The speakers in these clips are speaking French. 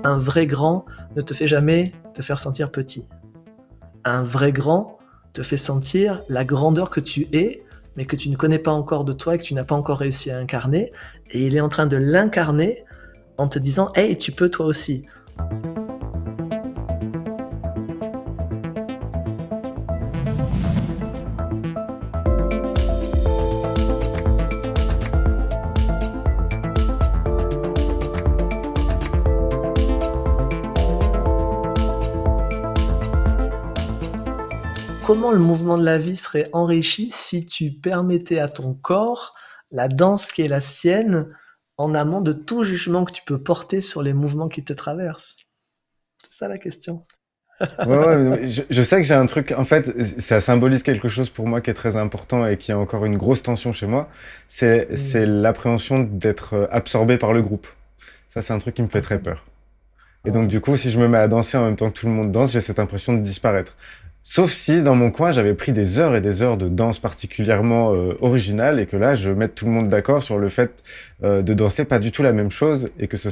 Un vrai grand ne te fait jamais te faire sentir petit. Un vrai grand te fait sentir la grandeur que tu es, mais que tu ne connais pas encore de toi et que tu n'as pas encore réussi à incarner. Et il est en train de l'incarner en te disant: «Hey, tu peux toi aussi». Comment le mouvement de la vie serait enrichi si tu permettais à ton corps la danse qui est la sienne, en amont de tout jugement que tu peux porter sur les mouvements qui te traversent? C'est ça la question. Ouais, ouais, mais je sais que j'ai un truc, en fait, ça symbolise quelque chose pour moi qui est très important et qui est encore une grosse tension chez moi, c'est Mmh. l'appréhension d'être absorbé par le groupe. Ça, c'est un truc qui me fait très peur. Et donc, Ouais. du coup, si je me mets à danser en même temps que tout le monde danse, j'ai cette impression de disparaître. Sauf si, dans mon coin, j'avais pris des heures et des heures de danse particulièrement originale et que là, je mette tout le monde d'accord sur le fait de danser pas du tout la même chose et que ça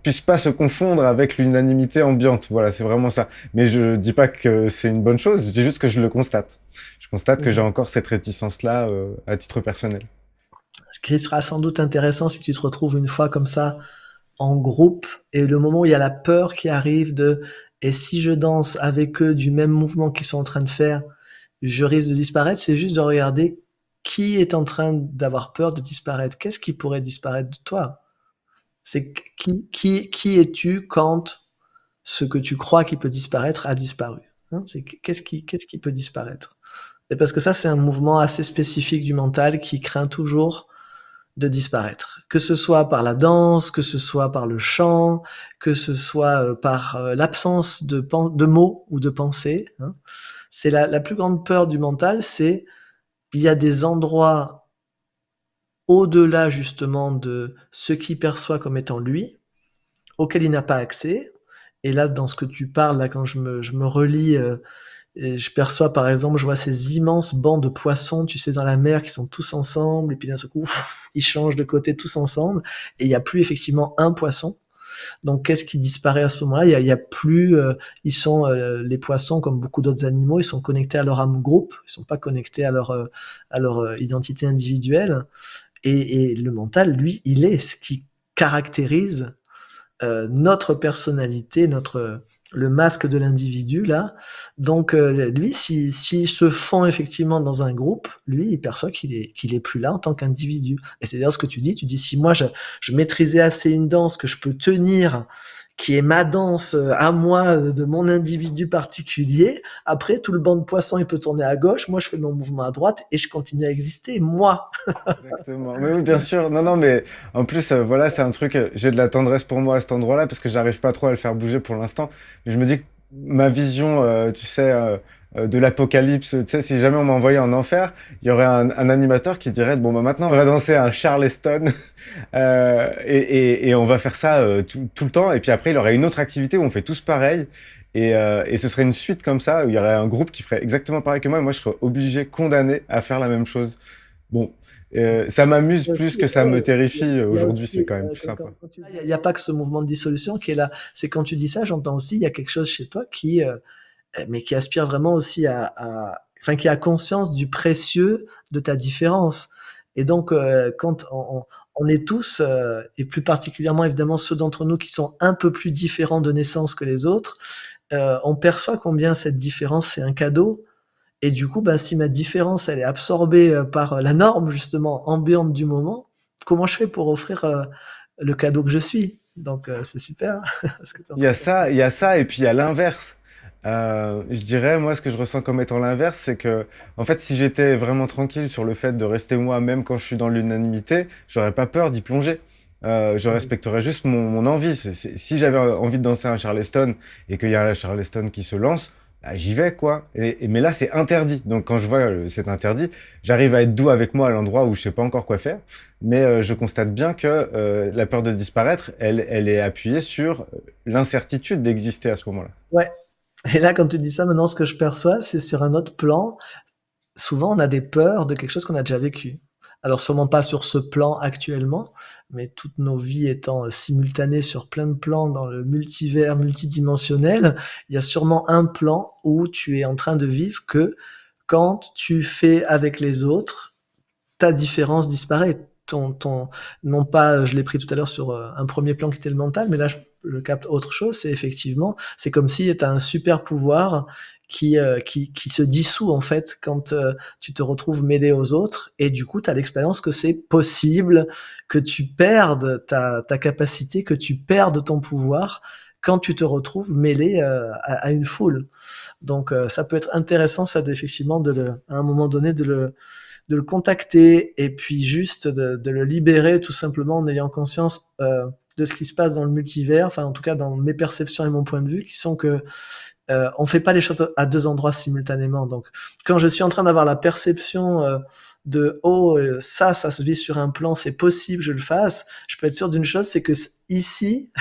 puisse pas se confondre avec l'unanimité ambiante. Voilà, c'est vraiment ça. Mais je dis pas que c'est une bonne chose, je dis juste que je le constate. Je constate que j'ai Mmh. encore cette réticence-là à titre personnel. Ce qui sera sans doute intéressant si tu te retrouves une fois comme ça en groupe et le moment où il y a la peur qui arrive de: «Et si je danse avec eux du même mouvement qu'ils sont en train de faire, je risque de disparaître», c'est juste de regarder qui est en train d'avoir peur de disparaître. Qu'est-ce qui pourrait disparaître de toi? C'est qui es-tu quand ce que tu crois qui peut disparaître a disparu? Hein, c'est qu'est-ce qui peut disparaître? Et parce que ça, c'est un mouvement assez spécifique du mental qui craint toujours de disparaître. Que ce soit par la danse, que ce soit par le chant, que ce soit, par, l'absence de mots ou de pensées, hein. C'est la plus grande peur du mental, c'est il y a des endroits au-delà justement de ce qu'il perçoit comme étant lui, auxquels il n'a pas accès. Et là, dans ce que tu parles là, quand je me relis, et je perçois par exemple, je vois ces immenses bancs de poissons, tu sais, dans la mer qui sont tous ensemble et puis d'un seul coup, ils changent de côté tous ensemble et il y a plus effectivement un poisson. Donc qu'est-ce qui disparaît à ce moment-là? Il y a plus, ils sont, les poissons comme beaucoup d'autres animaux, ils sont connectés à leur âme groupe, ils sont pas connectés à leur identité individuelle et le mental, lui, il est ce qui caractérise notre personnalité, le masque de l'individu là. Donc lui, s'il se fond effectivement dans un groupe, lui, il perçoit qu'il est plus là en tant qu'individu. Et c'est d'ailleurs ce que tu dis: «Si moi je maîtrisais assez une danse que je peux tenir, qui est ma danse, à moi, de mon individu particulier, après tout le banc de poissons, il peut tourner à gauche, moi je fais mon mouvement à droite et je continue à exister, moi!» Exactement. Mais oui, bien sûr. Non, non, mais en plus, voilà, c'est un truc, j'ai de la tendresse pour moi à cet endroit-là parce que j'arrive pas trop à le faire bouger pour l'instant. Mais je me dis que ma vision, tu sais, de l'apocalypse, tu sais, si jamais on m'envoyait en enfer, il y aurait un animateur qui dirait, bon, bah maintenant, on va danser un Charleston et on va faire ça tout le temps. Et puis après, il y aurait une autre activité où on fait tous pareil. Et ce serait une suite comme ça, où il y aurait un groupe qui ferait exactement pareil que moi, et moi je serais obligé, condamné à faire la même chose. Bon, ça m'amuse plus que ça me terrifie. Il y a Aujourd'hui, c'est aussi, quand même plus quand sympa. quand tu dis il y a pas que ce mouvement de dissolution qui est là. C'est quand tu dis ça, j'entends aussi, il y a quelque chose chez toi mais qui aspire vraiment aussi enfin, qui a conscience du précieux de ta différence. Et donc, quand on est tous, et plus particulièrement évidemment ceux d'entre nous qui sont un peu plus différents de naissance que les autres, on perçoit combien cette différence, c'est un cadeau. Et du coup, bah, si ma différence, elle est absorbée, par la norme justement ambiante du moment, comment je fais pour offrir, le cadeau que je suis? Donc, c'est super ce que tu es en train de Il y a ça, et puis il y a l'inverse. Je dirais, moi, ce que je ressens comme étant l'inverse, c'est que, en fait, si j'étais vraiment tranquille sur le fait de rester moi, même quand je suis dans l'unanimité, j'aurais pas peur d'y plonger. Je mmh. respecterais juste mon envie. Si j'avais envie de danser un Charleston et qu'il y a un Charleston qui se lance, bah, j'y vais, quoi. Mais là, c'est interdit. Donc, quand je vois c'est interdit, j'arrive à être doux avec moi à l'endroit où je sais pas encore quoi faire. Mais je constate bien que la peur de disparaître, elle est appuyée sur l'incertitude d'exister à ce moment-là. Ouais. Et là, quand tu dis ça, maintenant, ce que je perçois, c'est sur un autre plan. Souvent, on a des peurs de quelque chose qu'on a déjà vécu. Alors sûrement pas sur ce plan actuellement, mais toutes nos vies étant simultanées sur plein de plans dans le multivers multidimensionnel, il y a sûrement un plan où tu es en train de vivre que quand tu fais avec les autres, ta différence disparaît. Non pas, je l'ai pris tout à l'heure sur un premier plan qui était le mental, mais là je capte autre chose. C'est effectivement, c'est comme si tu as un super pouvoir qui se dissout en fait quand tu te retrouves mêlé aux autres, et du coup tu as l'expérience que c'est possible que tu perdes ta capacité, que tu perdes ton pouvoir quand tu te retrouves mêlé à une foule. Donc ça peut être intéressant ça effectivement à un moment donné de le contacter, et puis juste de le libérer tout simplement en ayant conscience de ce qui se passe dans le multivers, enfin en tout cas dans mes perceptions et mon point de vue, qui sont que on fait pas les choses à deux endroits simultanément. Donc quand je suis en train d'avoir la perception de oh ça se vit sur un plan, c'est possible je le fasse, je peux être sûr d'une chose, c'est que ici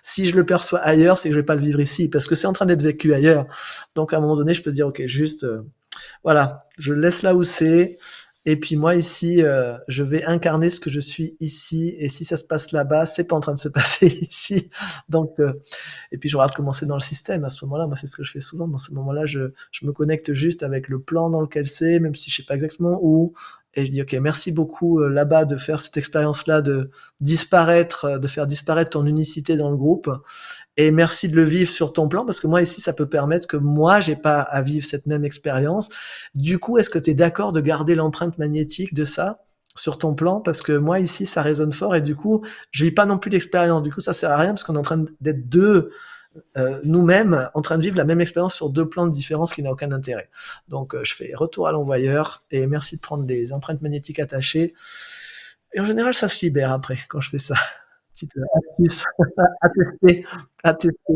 si je le perçois ailleurs, c'est que je vais pas le vivre ici, parce que c'est en train d'être vécu ailleurs. Donc à un moment donné je peux dire ok, juste voilà, je le laisse là où c'est. Et puis moi ici, je vais incarner ce que je suis ici. Et si ça se passe là-bas, c'est pas en train de se passer ici. Donc, et puis je regarde comment c'est dans le système. À ce moment-là, moi c'est ce que je fais souvent. Dans ce moment-là, je me connecte juste avec le plan dans lequel c'est, même si je sais pas exactement où. Et je dis ok, merci beaucoup là-bas de faire cette expérience-là, de disparaître, de faire disparaître ton unicité dans le groupe. Et merci de le vivre sur ton plan, parce que moi ici, ça peut permettre que moi, j'ai pas à vivre cette même expérience. Du coup, est-ce que tu es d'accord de garder l'empreinte magnétique de ça sur ton plan? Parce que moi ici, ça résonne fort, et du coup, je vis pas non plus l'expérience. Du coup, ça sert à rien, parce qu'on est en train d'être deux nous-mêmes en train de vivre la même expérience sur deux plans de différence, qui n'a aucun intérêt. Donc, je fais retour à l'envoyeur, et merci de prendre les empreintes magnétiques attachées. Et en général, ça se libère après quand je fais ça. Petite astuce à tester, à tester.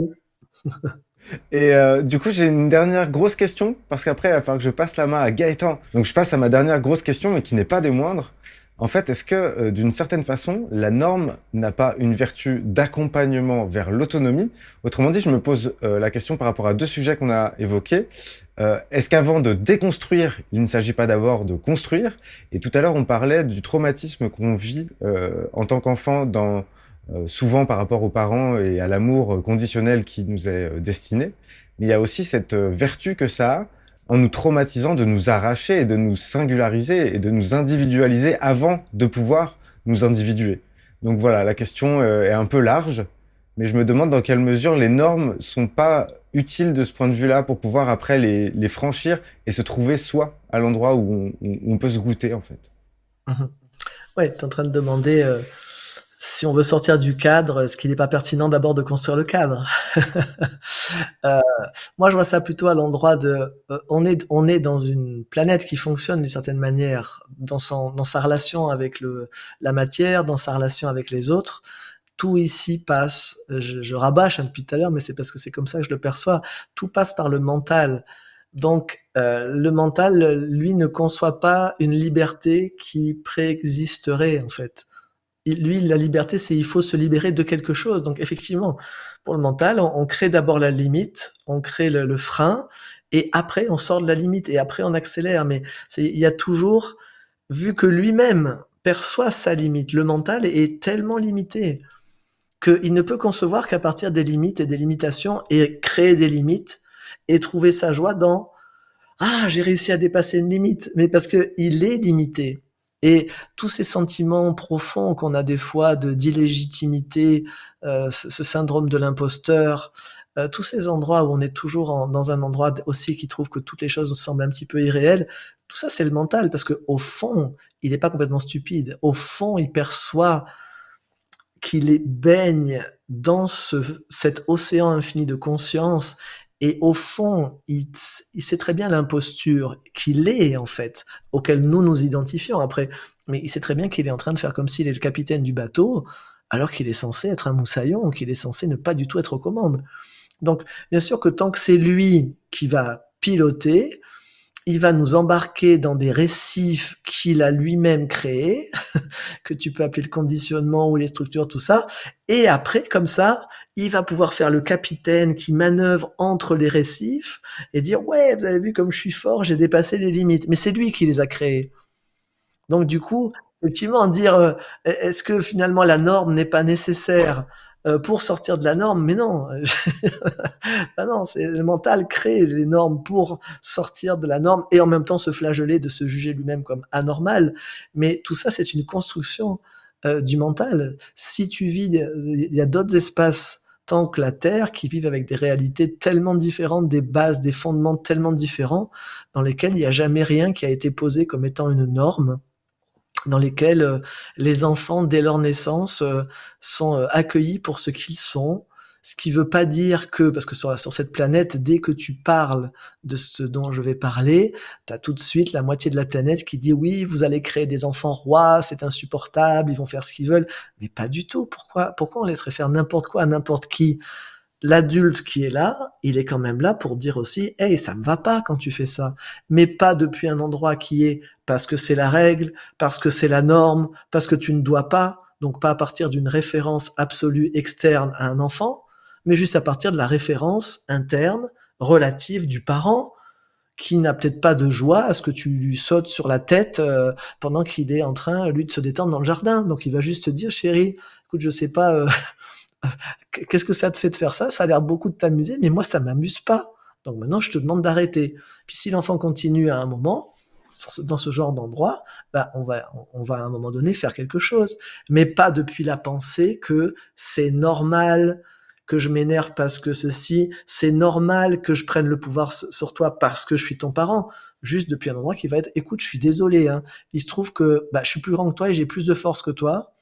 Et du coup, j'ai une dernière grosse question, parce qu'après, il va falloir que je passe la main à Gaëtan. Donc, je passe à ma dernière grosse question, mais qui n'est pas des moindres. En fait, est-ce que, d'une certaine façon, la norme n'a pas une vertu d'accompagnement vers l'autonomie? Autrement dit, je me pose la question par rapport à deux sujets qu'on a évoqués. Est-ce qu'avant de déconstruire, il ne s'agit pas d'abord de construire? Et tout à l'heure, on parlait du traumatisme qu'on vit en tant qu'enfant souvent par rapport aux parents et à l'amour conditionnel qui nous est destiné. Mais il y a aussi cette vertu que ça a en nous traumatisant de nous arracher et de nous singulariser et de nous individualiser avant de pouvoir nous individuer. Donc voilà, la question est un peu large, mais je me demande dans quelle mesure les normes sont pas utiles de ce point de vue-là pour pouvoir après les franchir et se trouver soi à l'endroit où on peut se goûter en fait. Mmh. Ouais, tu es en train de demander si on veut sortir du cadre, est-ce qu'il n'est pas pertinent d'abord de construire le cadre? Euh, Moi, je vois ça plutôt à l'endroit de on est dans une planète qui fonctionne d'une certaine manière dans sa relation avec la matière, dans sa relation avec les autres. Tout ici passe, je rabâche depuis tout à l'heure, mais c'est parce que c'est comme ça que je le perçois. Tout passe par le mental. Donc, le mental, lui, ne conçoit pas une liberté qui préexisterait, en fait. Lui, la liberté, c'est il faut se libérer de quelque chose. Donc, effectivement, pour le mental, on crée d'abord la limite, on crée le frein, et après, on sort de la limite, et après, on accélère. Mais il y a toujours, vu que lui-même perçoit sa limite, le mental est tellement limité qu'il ne peut concevoir qu'à partir des limites et des limitations, et créer des limites, et trouver sa joie dans ah, j'ai réussi à dépasser une limite, mais parce qu'il est limité. Et tous ces sentiments profonds qu'on a des fois d'illégitimité, ce syndrome de l'imposteur, tous ces endroits où on est toujours dans un endroit aussi qui trouve que toutes les choses semblent un petit peu irréelles, tout ça c'est le mental, parce qu'au fond, il n'est pas complètement stupide. Au fond, il perçoit qu'il baigne dans cet océan infini de conscience, et au fond, il sait très bien l'imposture qu'il est, en fait, auquel nous nous identifions après. Mais il sait très bien qu'il est en train de faire comme s'il est le capitaine du bateau, alors qu'il est censé être un moussaillon, qu'il est censé ne pas du tout être aux commandes. Donc, bien sûr que tant que c'est lui qui va piloter, il va nous embarquer dans des récifs qu'il a lui-même créés, que tu peux appeler le conditionnement ou les structures, tout ça. Et après, comme ça, il va pouvoir faire le capitaine qui manœuvre entre les récifs et dire ouais, vous avez vu comme je suis fort, j'ai dépassé les limites. Mais c'est lui qui les a créés. Donc du coup, Effectivement, dire, est-ce que finalement la norme n'est pas nécessaire, pour sortir de la norme? Mais non, bah non, c'est le mental crée les normes pour sortir de la norme et en même temps se flageller de se juger lui-même comme anormal. Mais tout ça, c'est une construction, du mental. Si tu vis, il y a d'autres espaces tant que la Terre qui vivent avec des réalités tellement différentes, des bases, des fondements tellement différents, dans lesquels il y a jamais rien qui a été posé comme étant une norme, dans lesquels, les enfants, dès leur naissance, sont, accueillis pour ce qu'ils sont. Ce qui veut pas dire que parce que sur cette planète, dès que tu parles de ce dont je vais parler, tu as tout de suite la moitié de la planète qui dit: «Oui, vous allez créer des enfants rois, c'est insupportable, ils vont faire ce qu'ils veulent». Mais pas du tout. Pourquoi on laisserait faire n'importe quoi à n'importe qui? L'adulte qui est là, il est quand même là pour dire aussi: «Hey, ça me va pas quand tu fais ça». Mais pas depuis un endroit qui est parce que c'est la règle, parce que c'est la norme, parce que tu ne dois pas, donc pas à partir d'une référence absolue externe à un enfant, mais juste à partir de la référence interne, relative du parent, qui n'a peut-être pas de joie à ce que tu lui sautes sur la tête, pendant qu'il est en train, lui, de se détendre dans le jardin. Donc il va juste te dire: «Chérie, écoute, je sais pas, qu'est-ce que ça te fait de faire ça? Ça a l'air beaucoup de t'amuser, mais moi, ça m'amuse pas. Donc maintenant, je te demande d'arrêter». Puis si l'enfant continue à un moment, dans ce genre d'endroit, bah, on va à un moment donné faire quelque chose. Mais pas depuis la pensée que c'est normal que je m'énerve parce que ceci, c'est normal que je prenne le pouvoir sur toi parce que je suis ton parent. Juste depuis un endroit qui va être, écoute, je suis désolé, hein. Il se trouve que bah, je suis plus grand que toi et j'ai plus de force que toi.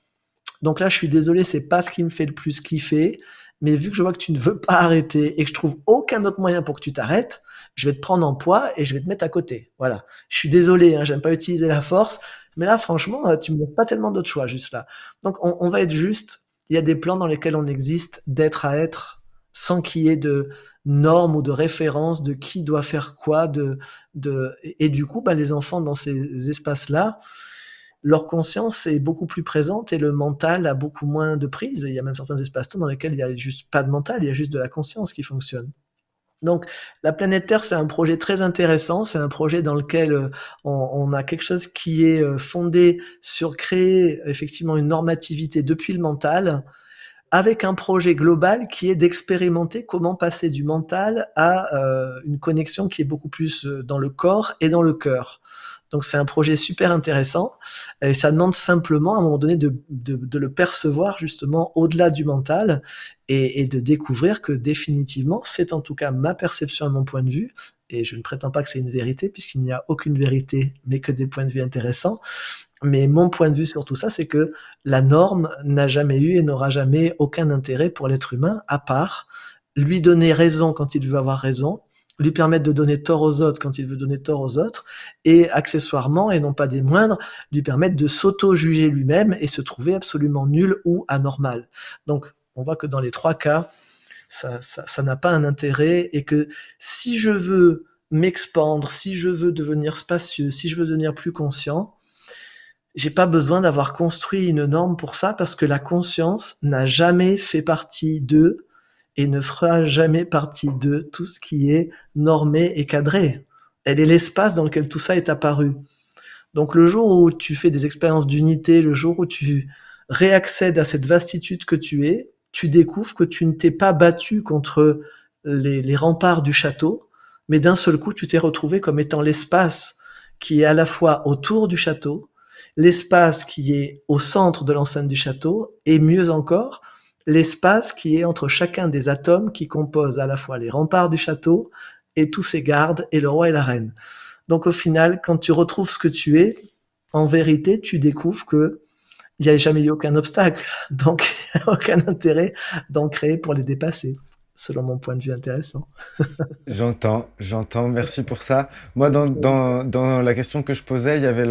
Donc là, je suis désolé, c'est pas ce qui me fait le plus kiffer, mais vu que je vois que tu ne veux pas arrêter et que je trouve aucun autre moyen pour que tu t'arrêtes, je vais te prendre en poids et je vais te mettre à côté. Voilà. Je suis désolé, hein, j'aime pas utiliser la force, mais là, franchement, tu me laisses pas tellement d'autres choix juste là. Donc on va être juste. Il y a des plans dans lesquels on existe d'être à être sans qu'il y ait de normes ou de références de qui doit faire quoi, et du coup, bah, les enfants dans ces espaces-là, leur conscience est beaucoup plus présente et le mental a beaucoup moins de prise. Il y a même certains espaces-temps dans lesquels il n'y a juste pas de mental, il y a juste de la conscience qui fonctionne. Donc, la planète Terre, c'est un projet très intéressant. C'est un projet dans lequel on a quelque chose qui est fondé sur créer effectivement une normativité depuis le mental, avec un projet global qui est d'expérimenter comment passer du mental à une connexion qui est beaucoup plus dans le corps et dans le cœur. Donc c'est un projet super intéressant et ça demande simplement à un moment donné de le percevoir justement au-delà du mental et de découvrir que définitivement, c'est en tout cas ma perception et mon point de vue, et je ne prétends pas que c'est une vérité puisqu'il n'y a aucune vérité mais que des points de vue intéressants. Mais mon point de vue sur tout ça, c'est que la norme n'a jamais eu et n'aura jamais aucun intérêt pour l'être humain, à part lui donner raison quand il veut avoir raison, lui permettre de donner tort aux autres quand il veut donner tort aux autres, et accessoirement, et non pas des moindres, lui permettre de s'auto-juger lui-même et se trouver absolument nul ou anormal. Donc, on voit que dans les trois cas, ça n'a pas un intérêt, et que si je veux m'expandre, si je veux devenir spacieux, si je veux devenir plus conscient, j'ai pas besoin d'avoir construit une norme pour ça, parce que la conscience n'a jamais fait partie d'eux et ne fera jamais partie de tout ce qui est normé et cadré. Elle est l'espace dans lequel tout ça est apparu. Donc le jour où tu fais des expériences d'unité, le jour où tu réaccèdes à cette vastitude que tu es, tu découvres que tu ne t'es pas battu contre les remparts du château, mais d'un seul coup, tu t'es retrouvé comme étant l'espace qui est à la fois autour du château, l'espace qui est au centre de l'enceinte du château, et mieux encore, l'espace qui est entre chacun des atomes qui composent à la fois les remparts du château et tous ses gardes et le roi et la reine. Donc au final, quand tu retrouves ce que tu es, en vérité, tu découvres que il n'y a jamais eu aucun obstacle. Donc il n'y a aucun intérêt d'en créer pour les dépasser, selon mon point de vue intéressant. J'entends, merci pour ça. Moi, dans la question que je posais, il y avait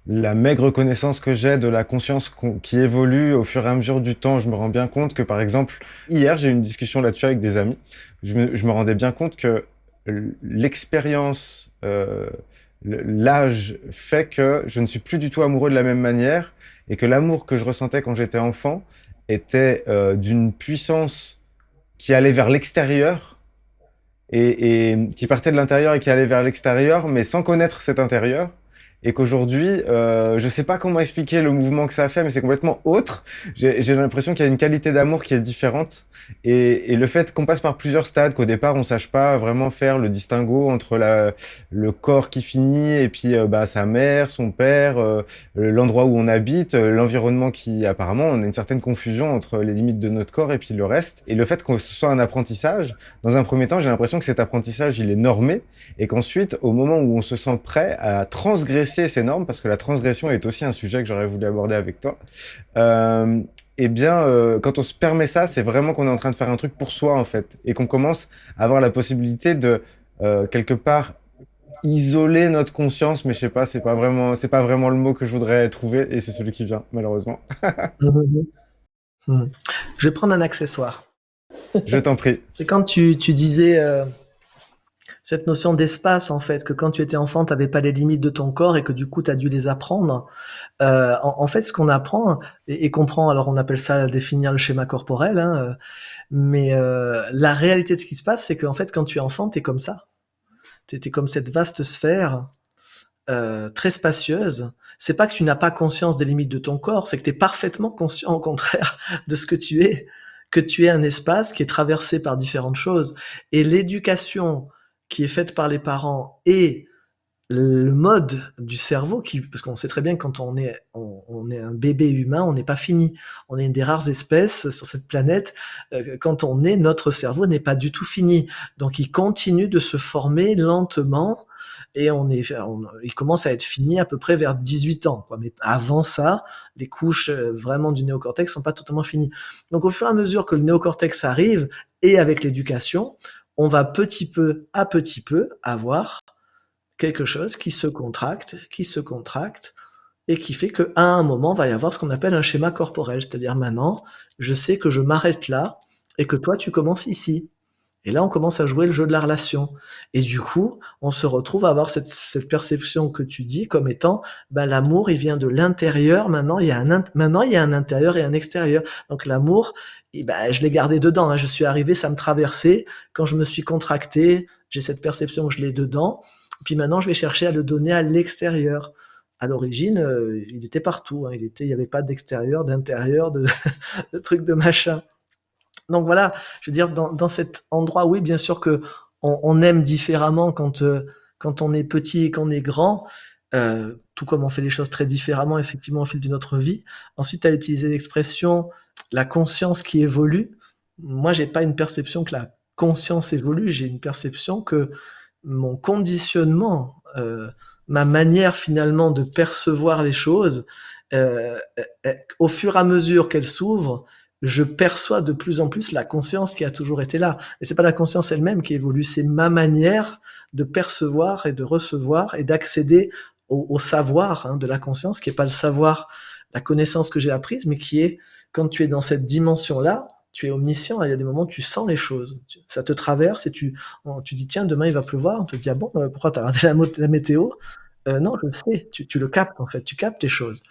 la maigre connaissance que j'ai de la conscience qui évolue au fur et à mesure du temps. Je me rends bien compte que, par exemple, hier, j'ai eu une discussion là-dessus avec des amis. Je me rendais bien compte que l'expérience, l'âge fait que je ne suis plus du tout amoureux de la même manière et que l'amour que je ressentais quand j'étais enfant était d'une puissance qui allait vers l'extérieur et qui partait de l'intérieur et qui allait vers l'extérieur, mais sans connaître cet intérieur. et qu'aujourd'hui, je sais pas comment expliquer le mouvement que ça a fait, mais c'est complètement autre. J'ai l'impression qu'il y a une qualité d'amour qui est différente, et le fait qu'on passe par plusieurs stades, qu'au départ on sache pas vraiment faire le distinguo entre le corps qui finit et puis bah, sa mère, son père, l'endroit où on habite, l'environnement qui apparemment on a une certaine confusion entre les limites de notre corps et puis le reste. Et le fait que ce soit un apprentissage, dans un premier temps, j'ai l'impression que cet apprentissage il est normé et qu'ensuite, au moment où on se sent prêt à transgresser ces normes, parce que la transgression est aussi un sujet que j'aurais voulu aborder avec toi, euh, eh bien, quand on se permet ça, c'est vraiment qu'on est en train de faire un truc pour soi, en fait, et qu'on commence à avoir la possibilité de, quelque part, isoler notre conscience, mais je sais pas, c'est pas vraiment le mot que je voudrais trouver, et c'est celui qui vient, malheureusement. Mhm. Mhm. Je vais prendre un accessoire. Je t'en prie. C'est quand tu disais cette notion d'espace, en fait, que quand tu étais enfant, tu n'avais pas les limites de ton corps et que du coup, tu as dû les apprendre. En fait, ce qu'on apprend et qu'on prend, alors on appelle ça définir le schéma corporel, hein, mais la réalité de ce qui se passe, c'est qu'en fait, quand tu es enfant, tu es comme ça. Tu es comme cette vaste sphère très spacieuse. C'est pas que tu n'as pas conscience des limites de ton corps, c'est que tu es parfaitement conscient, au contraire, de ce que tu es un espace qui est traversé par différentes choses. Et l'éducation qui est faite par les parents et le mode du cerveau, parce qu'on sait très bien que quand on est un bébé humain, on n'est pas fini. On est une des rares espèces sur cette planète. Quand on est, notre cerveau n'est pas du tout fini. Donc il continue de se former lentement et il commence à être fini à peu près vers 18 ans, quoi. Mais avant ça, les couches vraiment du néocortex sont pas totalement finies. Donc au fur et à mesure que le néocortex arrive, et avec l'éducation, on va petit peu à petit peu avoir quelque chose qui se contracte, et qui fait qu'à un moment, va y avoir ce qu'on appelle un schéma corporel. C'est-à-dire maintenant, je sais que je m'arrête là et que toi, tu commences ici. Et là, on commence à jouer le jeu de la relation. Et du coup, on se retrouve à avoir cette perception que tu dis comme étant, ben, l'amour, il vient de l'intérieur. Maintenant, maintenant, il y a un intérieur et un extérieur. Donc, l'amour, ben, je l'ai gardé dedans, hein. Je suis arrivé, ça me traversait. Quand je me suis contracté, j'ai cette perception que je l'ai dedans. Puis maintenant, je vais chercher à le donner à l'extérieur. À l'origine, il était partout, hein. Il n'y avait pas d'extérieur, d'intérieur, de trucs de machin. Donc voilà, je veux dire, dans cet endroit, oui, bien sûr que on aime différemment quand on est petit et qu'on est grand, tout comme on fait les choses très différemment, effectivement, au fil de notre vie. Ensuite, tu as utilisé l'expression la conscience qui évolue. Moi, j'ai pas une perception que la conscience évolue, j'ai une perception que mon conditionnement, ma manière finalement de percevoir les choses, au fur et à mesure qu'elles s'ouvrent, je perçois de plus en plus la conscience qui a toujours été là. Et c'est pas la conscience elle-même qui évolue, c'est ma manière de percevoir et de recevoir et d'accéder au savoir, hein, de la conscience, qui est pas le savoir, la connaissance que j'ai apprise, mais qui est, quand tu es dans cette dimension-là, tu es omniscient, il y a des moments où tu sens les choses, ça te traverse et tu dis tiens, demain il va pleuvoir, on te dit ah bon, pourquoi t'as regardé la météo? Non, je le sais, tu le captes en fait, tu captes les choses.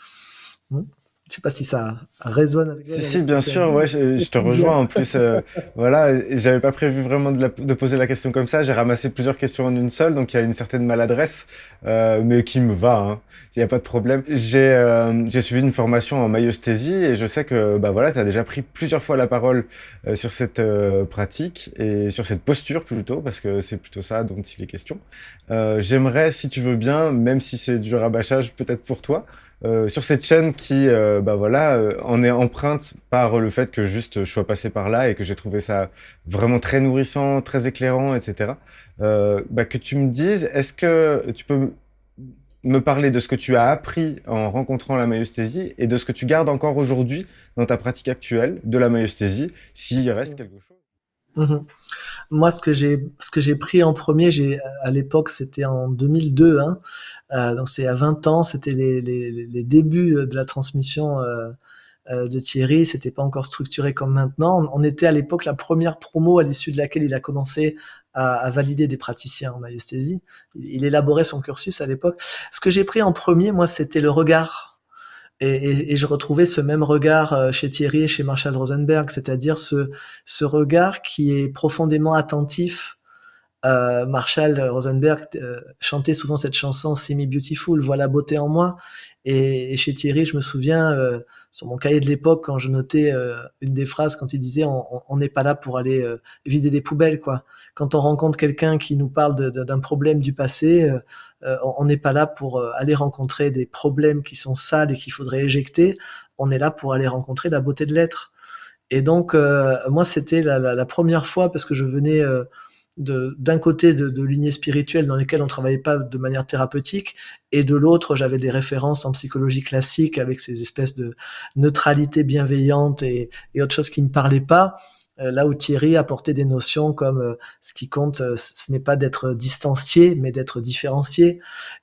Hmm. Je sais pas si ça résonne Si, avec si, ce que bien tu as sûr, dit. ouais, je te rejoins. En plus, voilà, et j'avais pas prévu vraiment de poser la question comme ça. J'ai ramassé plusieurs questions en une seule, donc il y a une certaine maladresse, mais qui me va, hein. Il n'y a pas de problème. J'ai suivi une formation en maïeusthésie et je sais que, bah voilà, tu as déjà pris plusieurs fois la parole sur cette pratique et sur cette posture plutôt, parce que c'est plutôt ça dont il est question. J'aimerais, si tu veux bien, même si c'est du rabâchage peut-être pour toi, sur cette chaîne qui, bah voilà, en est empreinte par le fait que juste je sois passé par là et que j'ai trouvé ça vraiment très nourrissant, très éclairant, etc. Bah, que tu me dises, est-ce que tu peux me parler de ce que tu as appris en rencontrant la maïeusthésie et de ce que tu gardes encore aujourd'hui dans ta pratique actuelle de la maïeusthésie, s'il reste quelque chose? Mhm. Moi, ce que j'ai pris en premier, à l'époque, c'était en 2002, hein. Donc c'est à 20 ans, c'était les débuts de la transmission de Thierry. C'était pas encore structuré comme maintenant. On était à l'époque la première promo à l'issue de laquelle il a commencé à valider des praticiens en maïesthésie. Il élaborait son cursus à l'époque. Ce que j'ai pris en premier, moi, c'était le regard. Et je retrouvais ce même regard chez Thierry et chez Marshall Rosenberg, c'est-à-dire ce regard qui est profondément attentif Marshall Rosenberg chantait souvent cette chanson See Me Beautiful, vois la beauté en moi. Et chez Thierry, je me souviens, sur mon cahier de l'époque, quand je notais une des phrases, quand il disait on n'est pas là pour aller vider des poubelles, quoi. Quand on rencontre quelqu'un qui nous parle d'un problème du passé, on n'est pas là pour aller rencontrer des problèmes qui sont sales et qu'il faudrait éjecter. On est là pour aller rencontrer la beauté de l'être. Et donc, moi, c'était la première fois, parce que je venais d'un côté de lignées spirituelles dans lesquelles on travaillait pas de manière thérapeutique, et de l'autre, j'avais des références en psychologie classique avec ces espèces de neutralité bienveillante et autre chose qui me parlait pas. Là où Thierry apportait des notions comme ce qui compte, ce n'est pas d'être distancié, mais d'être différencié.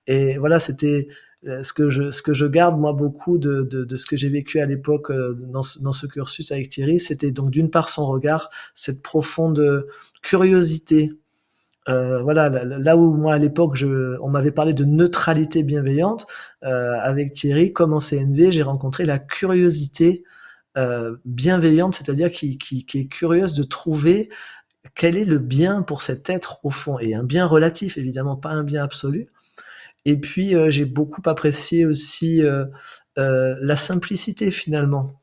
Et voilà, c'était ce que je garde moi beaucoup de ce que j'ai vécu à l'époque dans ce cursus avec Thierry, c'était donc d'une part son regard, cette profonde curiosité. Voilà, là où moi à l'époque on m'avait parlé de neutralité bienveillante, avec Thierry, comme en CNV, j'ai rencontré la curiosité bienveillante, c'est-à-dire qui est curieuse de trouver quel est le bien pour cet être au fond, et un bien relatif évidemment, pas un bien absolu. Et puis j'ai beaucoup apprécié aussi la simplicité finalement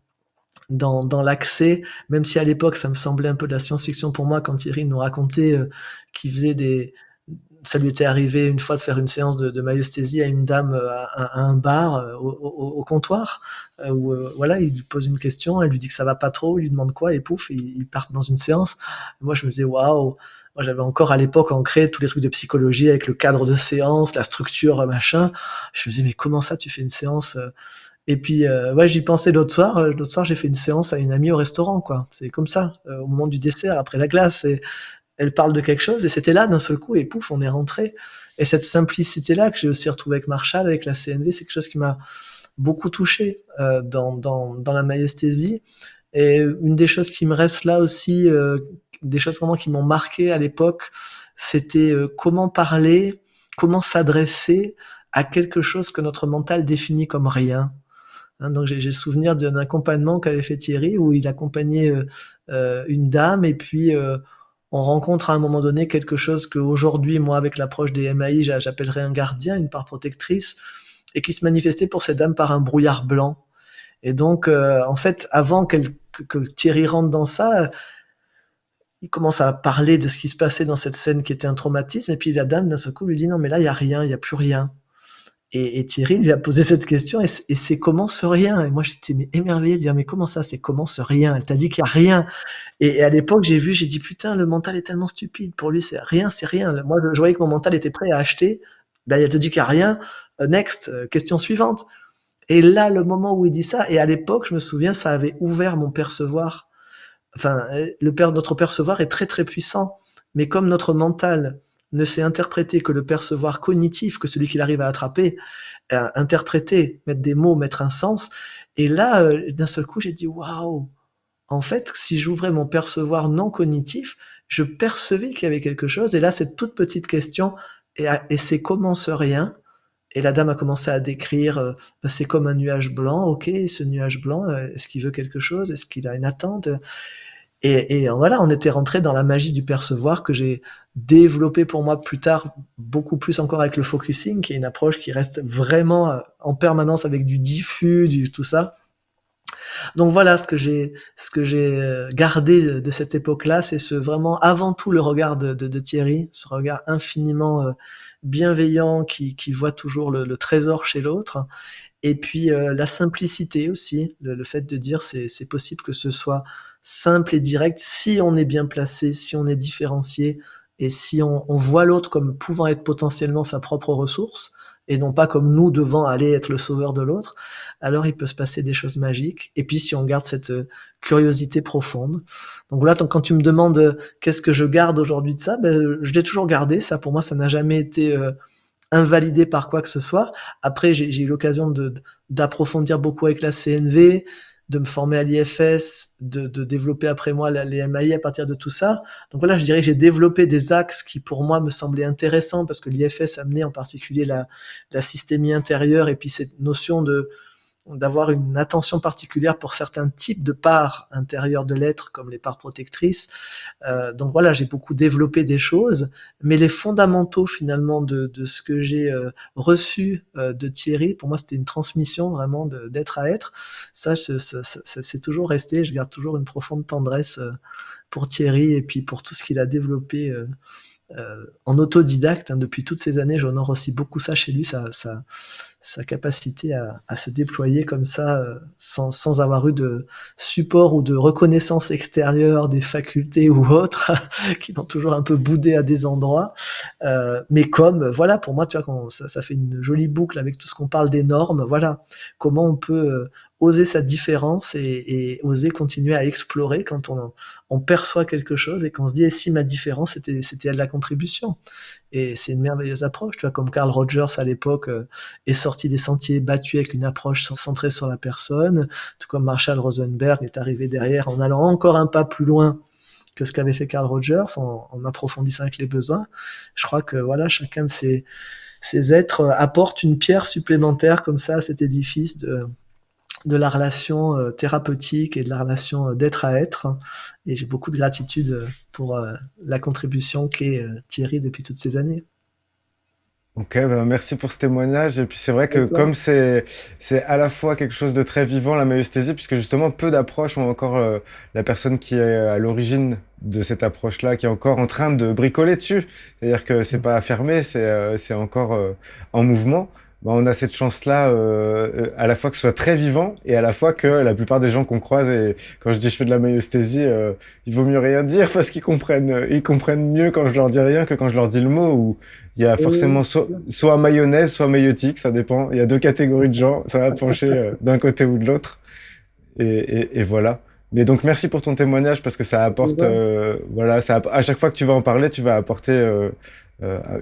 dans l'accès, même si à l'époque ça me semblait un peu de la science-fiction pour moi quand Thierry nous racontait qu'il faisait ça lui était arrivé une fois de faire une séance de myostésie à une dame à un bar au comptoir, où voilà, il lui pose une question, elle lui dit que ça va pas trop, il lui demande quoi, et pouf, ils partent dans une séance. Et moi je me disais waouh, moi j'avais encore à l'époque ancré tous les trucs de psychologie avec le cadre de séance, la structure, machin. Je me disais mais comment ça tu fais une séance et puis ouais, j'y pensais l'autre soir. L'autre soir, j'ai fait une séance à une amie au restaurant, quoi. C'est comme ça, au moment du dessert, après la glace, et elle parle de quelque chose, et c'était là d'un seul coup, et pouf, on est rentré. Et cette simplicité-là que j'ai aussi retrouvée avec Marshall, avec la CNV, c'est quelque chose qui m'a beaucoup touché dans la myostésie. Et une des choses qui me reste là aussi, des choses vraiment qui m'ont marqué à l'époque, c'était comment parler, comment s'adresser à quelque chose que notre mental définit comme rien. Hein, donc j'ai le souvenir d'un accompagnement qu'avait fait Thierry, où il accompagnait une dame, et puis on rencontre à un moment donné quelque chose qu'aujourd'hui, moi, avec l'approche des MAI, j'appellerais un gardien, une part protectrice, et qui se manifestait pour cette dame par un brouillard blanc. Et donc, en fait, avant que Thierry rentre dans ça, il commence à parler de ce qui se passait dans cette scène qui était un traumatisme, et puis la dame, d'un seul coup, lui dit non, mais là, il n'y a rien, il n'y a plus rien. Et Thierry lui a posé cette question, et c'est comment ce rien? Et moi, j'étais émerveillé de dire mais comment ça, c'est comment ce rien? Elle t'a dit qu'il n'y a rien. Et à l'époque, j'ai dit putain, le mental est tellement stupide. Pour lui, c'est rien, c'est rien. Moi, je voyais que mon mental était prêt à acheter. Ben, elle te dit qu'il n'y a rien. Next, question suivante. Et là, le moment où il dit ça, et à l'époque, je me souviens, ça avait ouvert mon percevoir. Enfin, notre percevoir est très très puissant, mais comme notre mental ne sait interpréter que le percevoir cognitif, que celui qu'il arrive à attraper, interpréter, mettre des mots, mettre un sens. Et là, d'un seul coup, j'ai dit waouh. En fait, si j'ouvrais mon percevoir non cognitif, je percevais qu'il y avait quelque chose. Et là, cette toute petite question, et c'est comment ce rien? Et la dame a commencé à décrire, c'est comme un nuage blanc. Ok, ce nuage blanc, est-ce qu'il veut quelque chose? Est-ce qu'il a une attente? Et voilà, on était rentré dans la magie du percevoir que j'ai développé pour moi plus tard, beaucoup plus encore avec le focusing, qui est une approche qui reste vraiment en permanence avec du diffus, du tout ça. Donc voilà, ce que j'ai gardé de cette époque-là, c'est vraiment avant tout le regard de Thierry, ce regard infiniment bienveillant qui voit toujours le trésor chez l'autre. Et puis la simplicité aussi, le fait de dire c'est possible que ce soit simple et direct si on est bien placé, si on est différencié, et si on voit l'autre comme pouvant être potentiellement sa propre ressource, et non pas comme nous devant aller être le sauveur de l'autre, alors il peut se passer des choses magiques. Et puis si on garde cette curiosité profonde. Donc là, quand tu me demandes qu'est-ce que je garde aujourd'hui de ça, ben, je l'ai toujours gardé. Ça, pour moi, ça n'a jamais été invalidé par quoi que ce soit. Après, j'ai eu l'occasion d'approfondir beaucoup avec la CNV, de me former à l'IFS, de développer après moi les MAI à partir de tout ça. Donc voilà, je dirais que j'ai développé des axes qui pour moi me semblaient intéressants, parce que l'IFS amenait en particulier la systémie intérieure, et puis cette notion d'avoir une attention particulière pour certains types de parts intérieures de l'être, comme les parts protectrices. Donc voilà, j'ai beaucoup développé des choses, mais les fondamentaux finalement de ce que j'ai reçu de Thierry, pour moi c'était une transmission vraiment d'être à être. Ça, c'est toujours resté, je garde toujours une profonde tendresse pour Thierry et puis pour tout ce qu'il a développé en autodidacte, hein, depuis toutes ces années. J'honore aussi beaucoup ça chez lui, sa capacité à se déployer comme ça, sans avoir eu de support ou de reconnaissance extérieure des facultés ou autres, qui l'ont toujours un peu boudé à des endroits. Mais comme, voilà, pour moi, tu vois, quand ça fait une jolie boucle avec tout ce qu'on parle des normes, voilà, comment on peut oser sa différence et oser continuer à explorer quand on perçoit quelque chose et qu'on se dit, et si ma différence c'était de la contribution. Et c'est une merveilleuse approche, tu vois, comme Carl Rogers à l'époque est sorti des sentiers battus avec une approche centrée sur la personne, tout comme Marshall Rosenberg est arrivé derrière en allant encore un pas plus loin que ce qu'avait fait Carl Rogers, en approfondissant avec les besoins. Je crois que voilà, chacun de ces êtres apporte une pierre supplémentaire comme ça à cet édifice de la relation thérapeutique et de la relation d'être à être. Et j'ai beaucoup de gratitude pour la contribution qu'est Thierry depuis toutes ces années. Ok, ben merci pour ce témoignage. Et puis c'est vrai Et que toi? comme c'est à la fois quelque chose de très vivant, la maïesthésie, puisque justement peu d'approches ont encore la personne qui est à l'origine de cette approche-là, qui est encore en train de bricoler dessus. C'est-à-dire que c'est pas fermé, c'est encore en mouvement. Ben, on a cette chance-là à la fois que ce soit très vivant et à la fois que la plupart des gens qu'on croise, et quand je dis je fais de la maïesthésie, il vaut mieux rien dire parce ils comprennent mieux quand je leur dis rien que quand je leur dis le mot. Ou il y a forcément soit mayonnaise, soit maïotique, ça dépend. Il y a deux catégories de gens, ça va pencher d'un côté ou de l'autre. Et voilà. Mais donc merci pour ton témoignage parce que ça apporte, voilà, à chaque fois que tu vas en parler, tu vas apporter